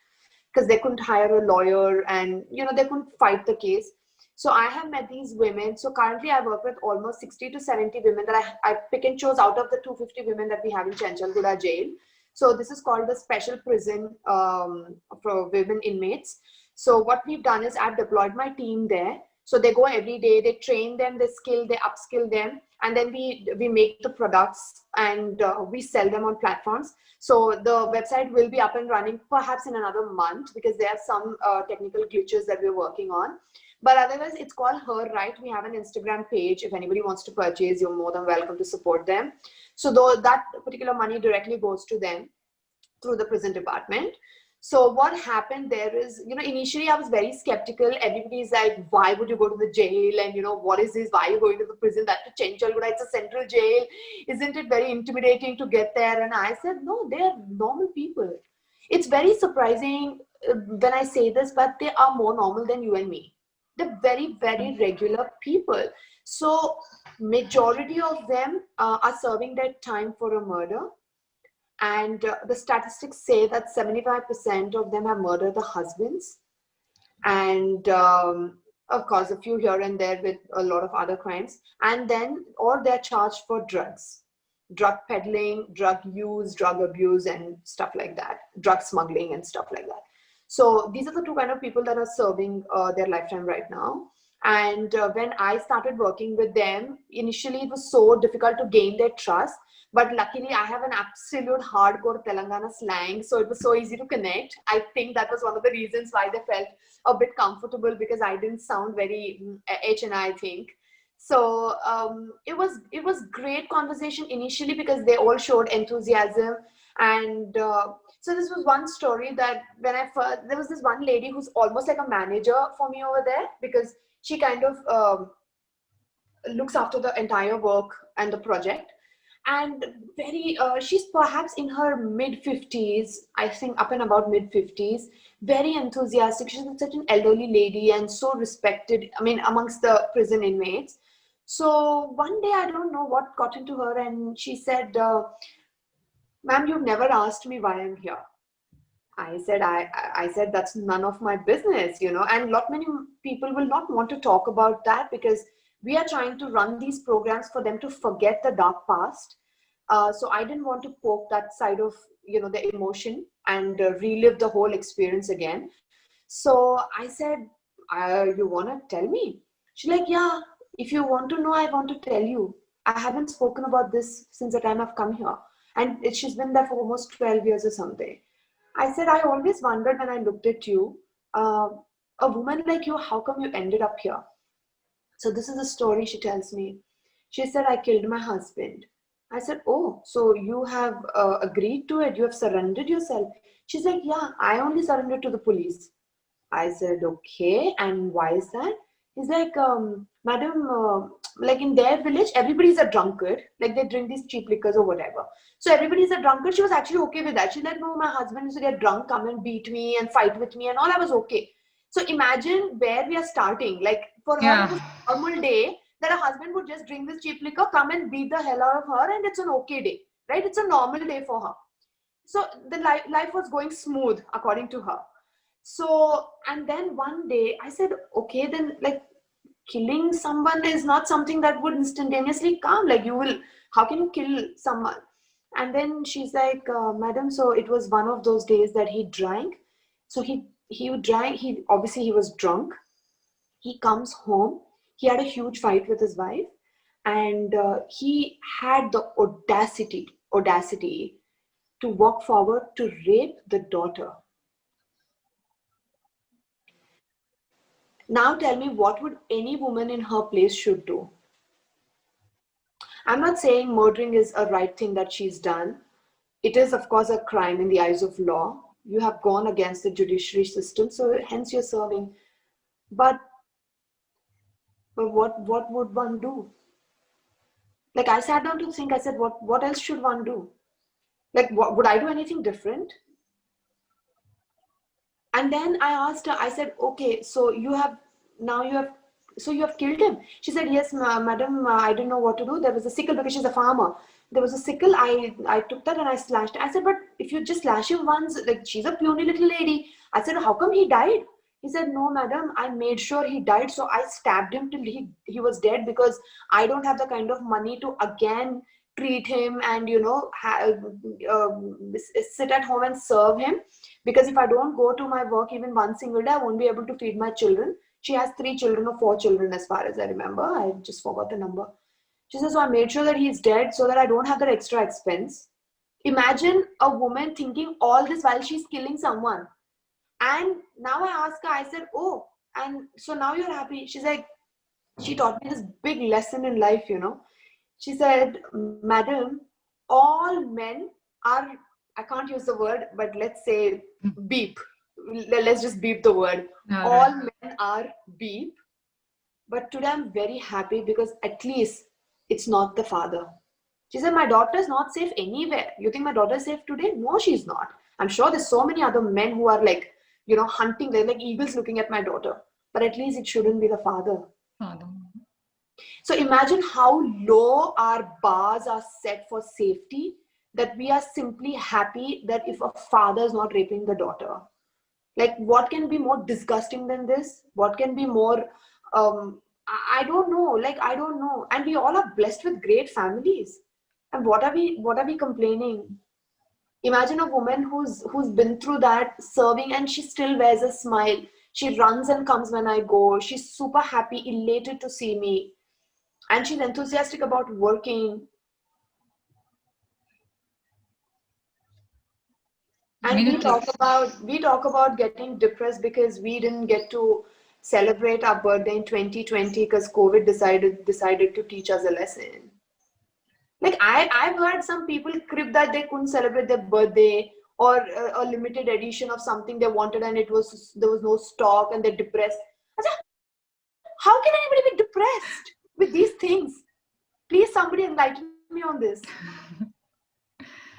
because they couldn't hire a lawyer, and they couldn't fight the case. So I have met these women. So currently I work with almost 60 to 70 women that I pick and chose out of the 250 women that we have in Chanchalguda jail. So this is called the special prison for women inmates. So what we've done is I've deployed my team there. So they go every day, they train them, they skill, they upskill them, and then we make the products and we sell them on platforms. So the website will be up and running perhaps in another month, because there are some technical glitches that we're working on. But otherwise, it's called Her Right. We have an Instagram page. If anybody wants to purchase, you're more than welcome to support them. So though that particular money directly goes to them through the prison department. So what happened there is, initially I was very skeptical. Everybody's like, why would you go to the jail? And, what is this? Why are you going to the prison? That to Chenchalguda, it's a central jail. Isn't it very intimidating to get there? And I said, no, they're normal people. It's very surprising when I say this, but they are more normal than you and me. They're very, very regular people. So majority of them are serving their time for a murder. And the statistics say that 75% of them have murdered the husbands. And of course, a few here and there with a lot of other crimes. And then, or they're charged for drugs, drug peddling, drug use, drug abuse, and stuff like that, drug smuggling and stuff like that. So these are the two kind of people that are serving their lifetime right now. And when I started working with them, initially it was so difficult to gain their trust. But luckily, I have an absolute hardcore Telangana slang, so it was so easy to connect. I think that was one of the reasons why they felt a bit comfortable, because I didn't sound very H and I think. So it was great conversation initially, because they all showed enthusiasm. And so this was one story that when there was this one lady who's almost like a manager for me over there, because she kind of looks after the entire work and the project. And she's perhaps in her mid 50s, I think up and about mid 50s, very enthusiastic. She's such an elderly lady and so respected, I mean, amongst the prison inmates. So one day, I don't know what got into her, and she said, ma'am, you've never asked me why I'm here. I said, that's none of my business, and lot many people will not want to talk about that, because we are trying to run these programs for them to forget the dark past. So I didn't want to poke that side of, the emotion and relive the whole experience again. So I said, you want to tell me? She's like, yeah, if you want to know, I want to tell you. I haven't spoken about this since the time I've come here. And she's been there for almost 12 years or something. I said, I always wondered when I looked at you, a woman like you, how come you ended up here? So this is a story she tells me. She said, I killed my husband. I said, oh, so you have agreed to it? You have surrendered yourself? She's like, yeah, I only surrendered to the police. I said, okay, and why is that? He's like, madam, like in their village, everybody's a drunkard. Like they drink these cheap liquors or whatever. So everybody's a drunkard. She was actually okay with that. She's like, no, my husband used to get drunk, come and beat me and fight with me and all. I was okay. So imagine where we are starting. Like for her, it was a normal day that her husband would just drink this cheap liquor, come and beat the hell out of her, and it's an okay day, right? It's a normal day for her. So the life was going smooth according to her. So, and then one day I said, okay, then like killing someone is not something that would instantaneously come. Like how can you kill someone? And then she's like, madam, so it was one of those days that he drank. So he would drink, obviously he was drunk. He comes home. He had a huge fight with his wife. And he had the audacity to walk forward to rape the daughter. Now tell me, what would any woman in her place should do? I'm not saying murdering is a right thing that she's done. It is, of course, a crime in the eyes of law. You have gone against the judiciary system, so hence you're serving. But what would one do? Like I sat down to think, I said, what else should one do? Like, would I do anything different? And then I asked her, I said, okay, so you have killed him. She said, yes, madam, I didn't know what to do. There was a sickle, because she's a farmer. There was a sickle. I took that and I slashed. I said, but if you just slash him once, like she's a puny little lady. I said, how come he died? He said, no, madam, I made sure he died. So I stabbed him till he was dead, because I don't have the kind of money to again treat him and, sit at home and serve him. Because if I don't go to my work even one single day, I won't be able to feed my children. She has 3 children or 4 children as far as I remember. I just forgot the number. She says, so I made sure that he's dead so that I don't have that extra expense. Imagine a woman thinking all this while she's killing someone. And now I asked her, I said, oh, and so now you're happy. She's like, she taught me this big lesson in life, you know. She said, Madam, all men are, I can't use the word, but let's say beep. Let's just beep the word. All right. All men are beep. But today I'm very happy because at least it's not the father. She said, my daughter is not safe anywhere. You think my daughter is safe today? No, she's not. I'm sure there's so many other men who are like, you know, hunting. They're like eagles looking at my daughter. But at least it shouldn't be the father. Father. So imagine how low our bars are set for safety, that we are simply happy that if a father is not raping the daughter. Like, what can be more disgusting than this? What can be more, I don't know, like, I don't know. And we all are blessed with great families. And what are we complaining? Imagine a woman who's been through that, serving, and she still wears a smile. She runs and comes when I go. She's super happy, elated to see me. And she's enthusiastic about working. I And mean, we it is. talk about getting depressed because we didn't get to celebrate our birthday in 2020 because COVID decided to teach us a lesson. Like I've heard some people crib that they couldn't celebrate their birthday, or a limited edition of something they wanted and there was no stock and they're depressed. I said, how can anybody be depressed with these things? Please, somebody enlighten me on this.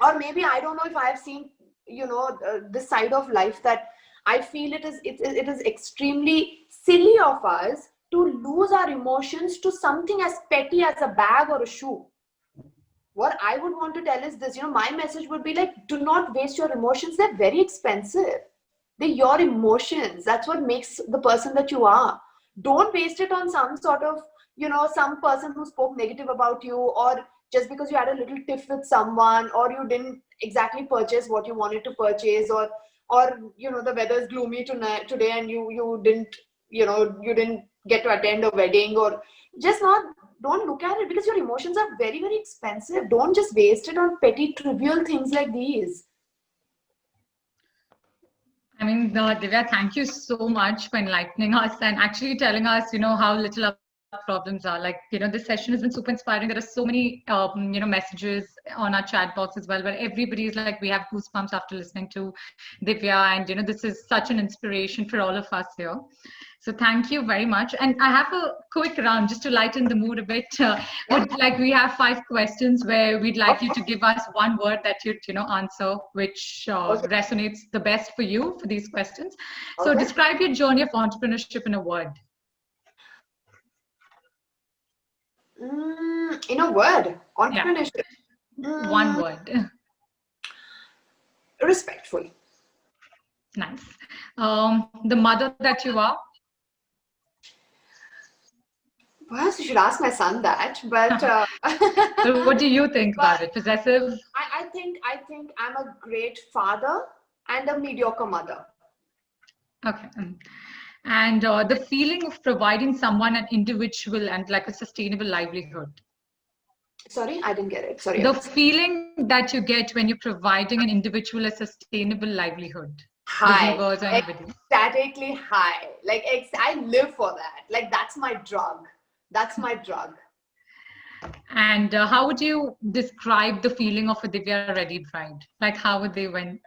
Or maybe I don't know if I have seen, you know, this side of life that I feel it is extremely silly of us to lose our emotions to something as petty as a bag or a shoe. What I would want to tell is this, you know, my message would be like, do not waste your emotions. They're very expensive. They're your emotions. That's what makes the person that you are. Don't waste it on some sort of, you know, some person who spoke negative about you, or just because you had a little tiff with someone, or you didn't exactly purchase what you wanted to purchase, or you know, the weather is gloomy tonight today and you didn't, you know, you didn't get to attend a wedding, or just not. Don't look at it, because your emotions are very, very expensive. Don't just waste it on petty trivial things like these. I mean, Divya, thank you so much for enlightening us and actually telling us, how little our problems are. Like, this session has been super inspiring. There are so many, messages on our chat box as well, where everybody is like, we have goosebumps after listening to Divya. And, this is such an inspiration for all of us here. So thank you very much. And I have a quick round just to lighten the mood a bit. We have 5 questions where we'd like you to give us one word that you'd, answer, which resonates the best for you for these questions. So describe your journey of entrepreneurship in a word. In a word, entrepreneurship. Yeah. One word. Respectful. Nice. The mother that you are. Perhaps you should ask my son that, but So what do you think about it? Possessive? I think I'm a great father and a mediocre mother. Okay. And the feeling of providing someone an individual and like a sustainable livelihood. Sorry, I didn't get it. Sorry. The feeling that you get when you're providing an individual a sustainable livelihood. High. The viewers or anybody. Ecstatically high. Like, I live for that. Like, that's my drug. That's my drug. And how would you describe the feeling of a Divya Reddy bride? Like, how would they win?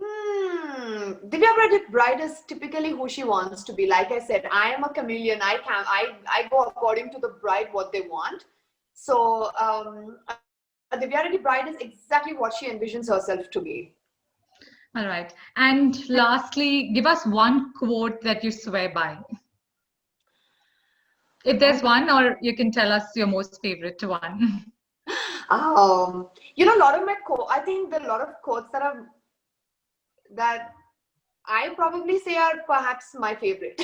Divya Reddy bride is typically who she wants to be. Like I said, I am a chameleon. I go according to the bride what they want. So a Divya Reddy bride is exactly what she envisions herself to be. All right. And lastly, give us one quote that you swear by. If there's one, or you can tell us your most favorite one. A lot of I think a lot of quotes that I probably say are perhaps my favorite.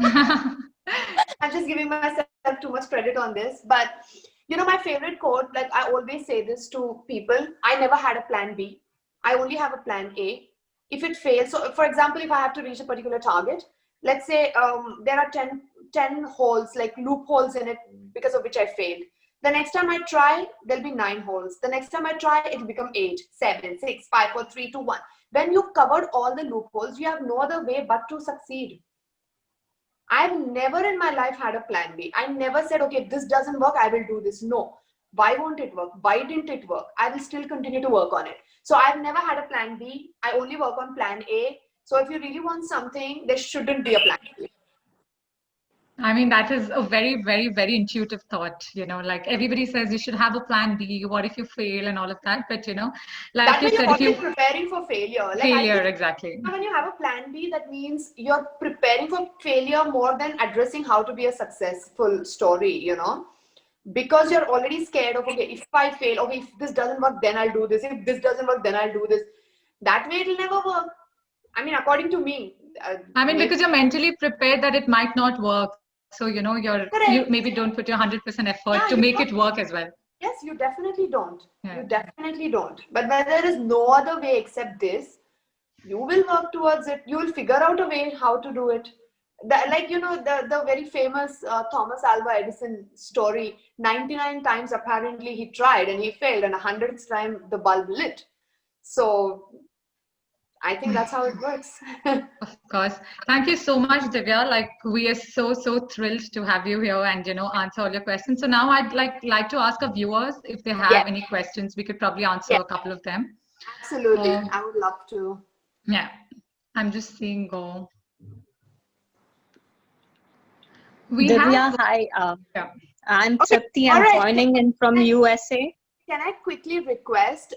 I'm just giving myself too much credit on this, but my favorite quote, like I always say this to people, I never had a plan B. I only have a plan A. If it fails, so for example, if I have to reach a particular target, let's say there are 10 holes, like loopholes in it, because of which I failed. The next time I try, there'll be 9 holes. The next time I try, it'll become 8, 7, 6, 5, 4, 3, 2, 1. When you've covered all the loopholes, you have no other way but to succeed. I've never in my life had a plan B. I never said, okay, if this doesn't work, I will do this. No. Why won't it work? Why didn't it work? I will still continue to work on it. So I've never had a plan B. I only work on plan A. So if you really want something, there shouldn't be a plan B. I mean, that is a very, very, very intuitive thought. Like everybody says you should have a plan B. What if you fail and all of that? But, like That you way you're said, if always you preparing for failure. Like I failure, think exactly. when you have a plan B, that means you're preparing for failure more than addressing how to be a successful story. Because you're already scared of, okay, if I fail, okay, if this doesn't work, then I'll do this. If this doesn't work, then I'll do this. That way it'll never work. I mean, according to me. I mean, Maybe because you're mentally prepared that it might not work. So, you maybe correct. don't put your 100% effort to Yeah, make you it don't. work as well. Yes, you definitely don't. Yeah. You definitely don't. But when there is no other way except this, you will work towards it. You will figure out a way how to do it. The very famous Thomas Alva Edison story. 99 times apparently he tried and he failed, and 100th time the bulb lit. So I think that's how it works. Of course. Thank you so much, Divya. Like we are so, so thrilled to have you here and answer all your questions. So now I'd like to ask our viewers if they have Yes, any questions. We could probably answer yes, a couple of them. absolutely. Uh, I would love to. yeah, I'm just seeing go. We Divya, have hi. yeah. I'm Okay, Tripti. all I'm right. joining in from USA. Can I quickly request,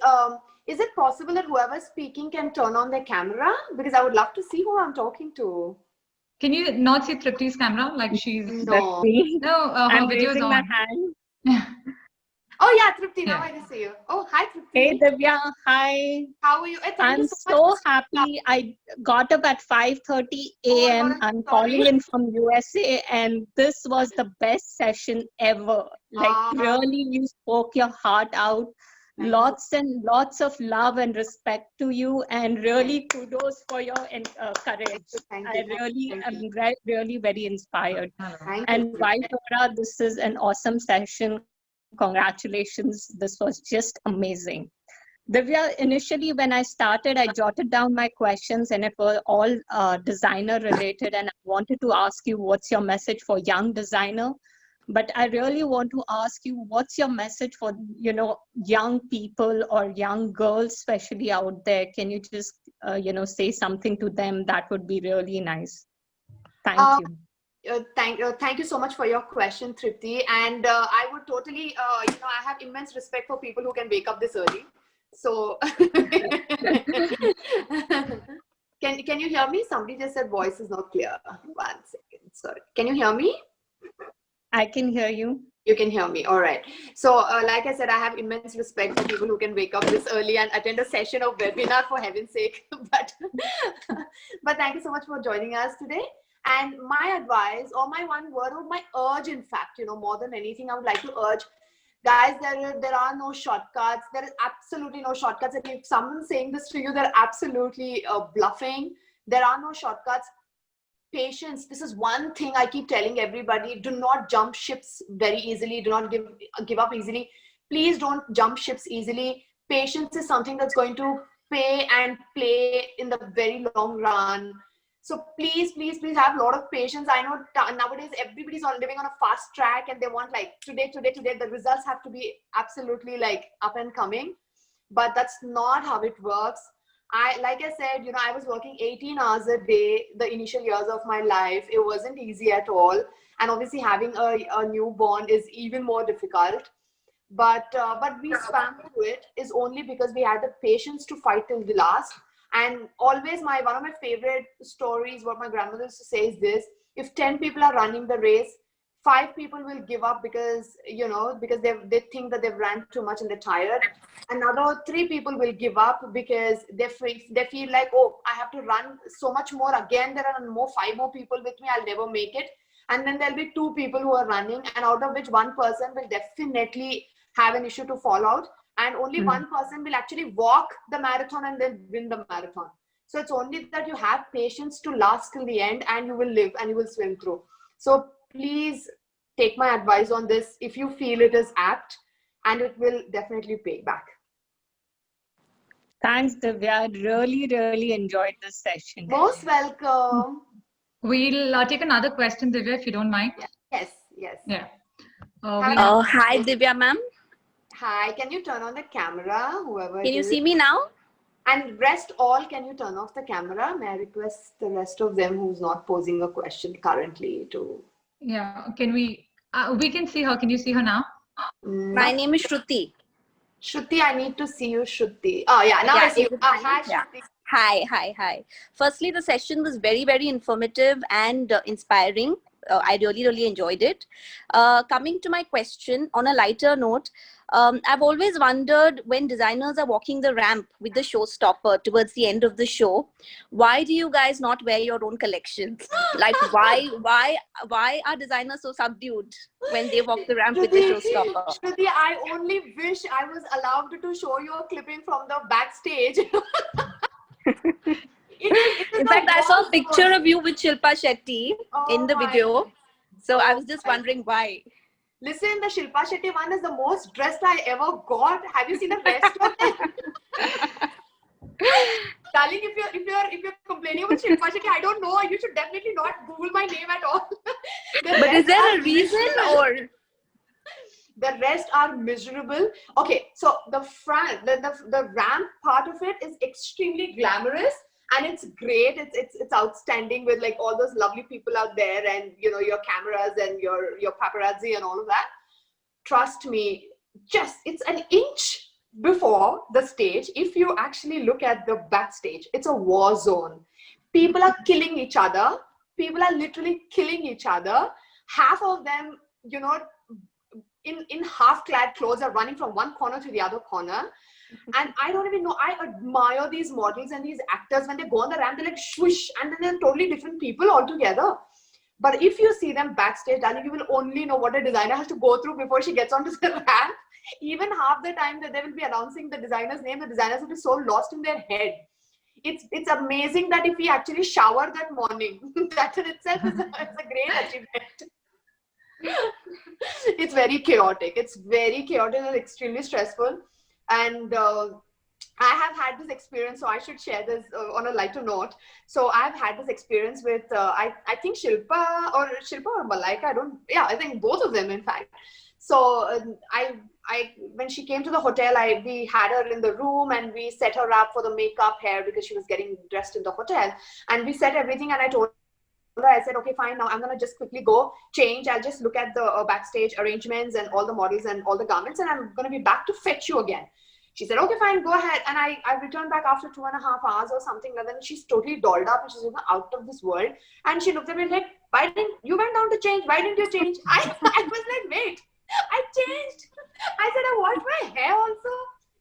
is it possible that whoever's speaking can turn on their camera? Because I would love to see who I'm talking to. Can you not see Tripti's camera? Like she's That's No. me. no, her I'm video is raising my on. hand. Oh yeah, Tripti, now Yeah. I can see you. Oh, hi Hey, Tripti. Divya. Hi. How are you? Thank you I'm so much for so happy. I got up at 5:30 Oh my a.m. God, I'm I'm calling sorry. in from USA, and this was the best session ever. Like, Ah, really, you spoke your heart out. thank you. Lots and lots of love and respect to you, and Thank really kudos for your courage. you. Thank I you. Thank you. really Thank am you. really very inspired. Hello. Thank you. And Vaidora, this is an awesome session. Congratulations. This was just amazing. Divya, initially when I started, I jotted down my questions and it was all designer related. And I wanted to ask you, what's your message for young designer? But I really want to ask you, what's your message for, young people or young girls, especially out there? Can you just, say something to them? That would be really nice. Thank Uh, you. thank you so much for your question, Tripti. And I would totally, I have immense respect for people who can wake up this early. So, can you hear me? Somebody just said voice is not clear. 1 second, sorry. Can you hear me? I can hear you. You can hear me. All right. So, like I said, I have immense respect for people who can wake up this early and attend a session of webinar, for heaven's sake. but, but thank you so much for joining us today. And my advice, or my one word, or my urge, in fact, more than anything, I would like to urge, guys, there are no shortcuts. There is absolutely no shortcuts. If someone's saying this to you, they're absolutely bluffing. There are no shortcuts. Patience, this is one thing I keep telling everybody. Do not jump ships very easily. Do not give up easily. Please don't jump ships easily. Patience is something that's going to pay and play in the very long run. So please, please, please have a lot of patience. I know nowadays everybody's living on a fast track and they want like today. The results have to be absolutely like up and coming. But that's not how it works. Like I said, I was working 18 hours a day the initial years of my life. It wasn't easy at all. And obviously having a newborn is even more difficult. But we swam through it is only because we had the patience to fight till the last. And always one of my favorite stories, what my grandmother used to say is this: if 10 people are running the race, 5 people will give up because they think that they've ran too much and they're tired. Another 3 people will give up because they feel like, oh, I have to run so much more again. There are 5 more people with me. I'll never make it. And then there'll be 2 people who are running, and out of which 1 person will definitely have an issue to fall out, and only 1 person will actually walk the marathon and then win the marathon. So it's only that you have patience to last till the end, and you will live and you will swim through. So please take my advice on this if you feel it is apt, and it will definitely pay back. Thanks, Divya. I really enjoyed this session. Most welcome. We'll take another question, Divya, if you don't mind. Yes, yes. Yeah. Hi, Divya ma'am. Hi, can you turn on the camera, whoever Can it you is? see me now? And rest all, can you turn off the camera? May I request the rest of them who's not posing a question currently to... Yeah, can we can see her. Can you see her now? My name is Shruti. Shruti, I need to see you, Shruti. Oh, yeah, now I see you. Hi, Yeah. Shruti. Hi. Firstly, the session was very informative and inspiring. I really enjoyed it. Coming to my question, on a lighter note, I've always wondered, when designers are walking the ramp with the showstopper towards the end of the show, why do you guys not wear your own collections? Like, why are designers so subdued when they walk the ramp with the showstopper? Shruti, I only wish I was allowed to show you a clipping from the backstage. It is In fact, I saw a picture of you with Shilpa Shetty in the video. So I was just wondering why. Listen, the Shilpa Shetty one is the most dressed I ever got. Have you seen the rest of it? Darling, if you're complaining about Shilpa Shetty, I don't know. You should definitely not Google my name at all. But is there a reason, or the rest are miserable? Okay, so the front, the ramp part of it is extremely glamorous. And it's great. It's outstanding with like all those lovely people out there, and you know, your cameras and your paparazzi and all of that. Trust me, just it's an inch before the stage. If you actually look at the backstage, it's a war zone. People are killing each other. People are literally killing each other. Half of them, you know, in half-clad clothes are running from one corner to the other corner. And I don't even know, I admire these models and these actors. When they go on the ramp, they're like swoosh, and then they're totally different people altogether. But if you see them backstage, darling, you will only know what a designer has to go through before she gets onto the ramp. Even half the time that they will be announcing the designer's name, the designers will be so lost in their head. It's amazing that if we actually shower that morning, that in itself is a great achievement. It's very chaotic. It's very chaotic and extremely stressful. And I have had this experience, so I should share this on a lighter note. So I've had this experience with, I think Shilpa or Malaika, I think both of them, in fact. So when she came to the hotel, we had her in the room and we set her up for the makeup, hair, because she was getting dressed in the hotel. And we set everything, and I told her, I said, okay, fine, now I'm going to just quickly go change. I'll just look at the backstage arrangements and all the models and all the garments, and I'm going to be back to fetch you again. She said, okay, fine, go ahead. And I returned back after 2.5 hours or something. And then she's totally dolled up and she's out of this world. And she looked at me like, why didn't you went down to change? Why didn't you change? I was like, wait, I changed. I said, I washed my hair also.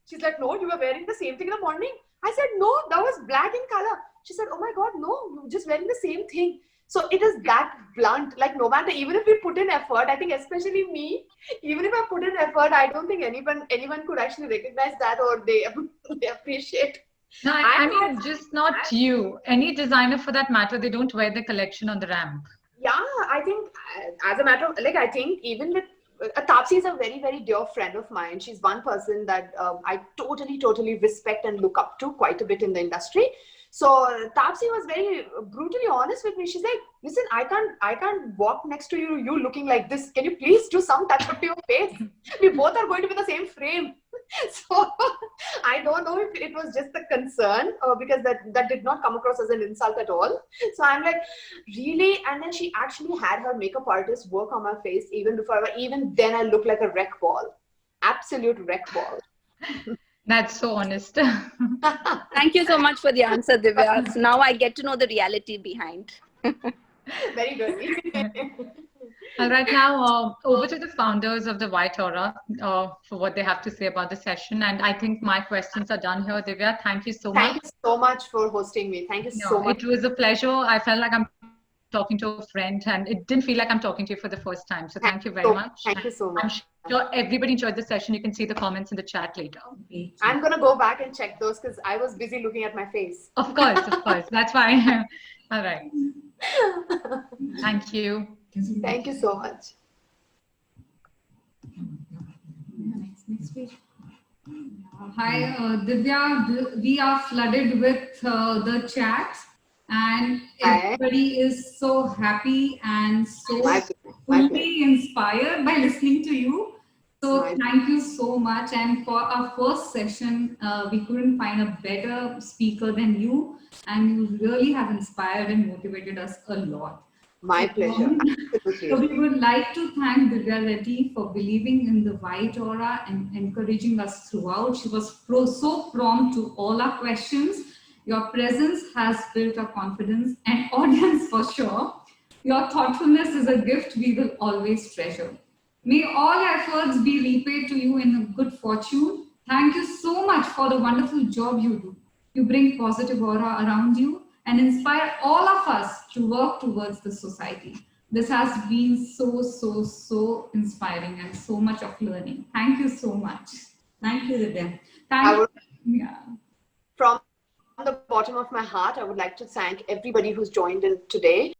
She's like, no, you were wearing the same thing in the morning. I said, no, that was black in color. She said, oh my God, no, you were just wearing the same thing. So it is that blunt, like no matter, even if we put in effort, I think especially me, even if I put in effort, I don't think anyone could actually recognize that, or they appreciate. No, I mean, just not you. Any designer for that matter, they don't wear the collection on the ramp. Yeah, I think as a matter of, like, I think even with, Taapsee is a very dear friend of mine. She's one person that I totally respect and look up to quite a bit in the industry. So Taapsee was very brutally honest with me. She's like, listen, I can't walk next to you looking like this. Can you please do some touch up to your face? We both are going to be the same frame. So I don't know if it was just the concern, because that did not come across as an insult at all. So I'm like, really? And then she actually had her makeup artist work on my face even then I look like a wreck ball. Absolute wreck ball. That's so honest. Thank you so much for the answer, Divya. So now I get to know the reality behind. Very good. All right, now over to the founders of the White Aura for what they have to say about the session. And I think my questions are done here. Divya, thank you so much. Thank you so much for hosting me. Thank you so much. It was a pleasure. I felt like I'm talking to a friend, and it didn't feel like I'm talking to you for the first time. So thank you very much. Thank you so much. Sure, everybody enjoyed the session. You can see the comments in the chat later. I'm going to go back and check those because I was busy looking at my face. Of course, of course. That's why. All right. Thank you. Thank you so much. Next page. Hi, Divya. We are flooded with the chat, and everybody is so happy and so fully inspired by listening to you. So thank you so much. And for our first session, we couldn't find a better speaker than you, and you really have inspired and motivated us a lot. My pleasure. So we would like to thank Divya Reddy for believing in the white aura and encouraging us throughout. She was so prompt to all our questions. Your presence has built our confidence and audience for sure. Your thoughtfulness is a gift we will always treasure. May all efforts be repaid to you in a good fortune. Thank you so much for the wonderful job you do. You bring positive aura around you and inspire all of us to work towards the society. This has been so inspiring and so much of learning. Thank you so much. Thank you, Divya. Thank you. Yeah. From the bottom of my heart, I would like to thank everybody who's joined in today.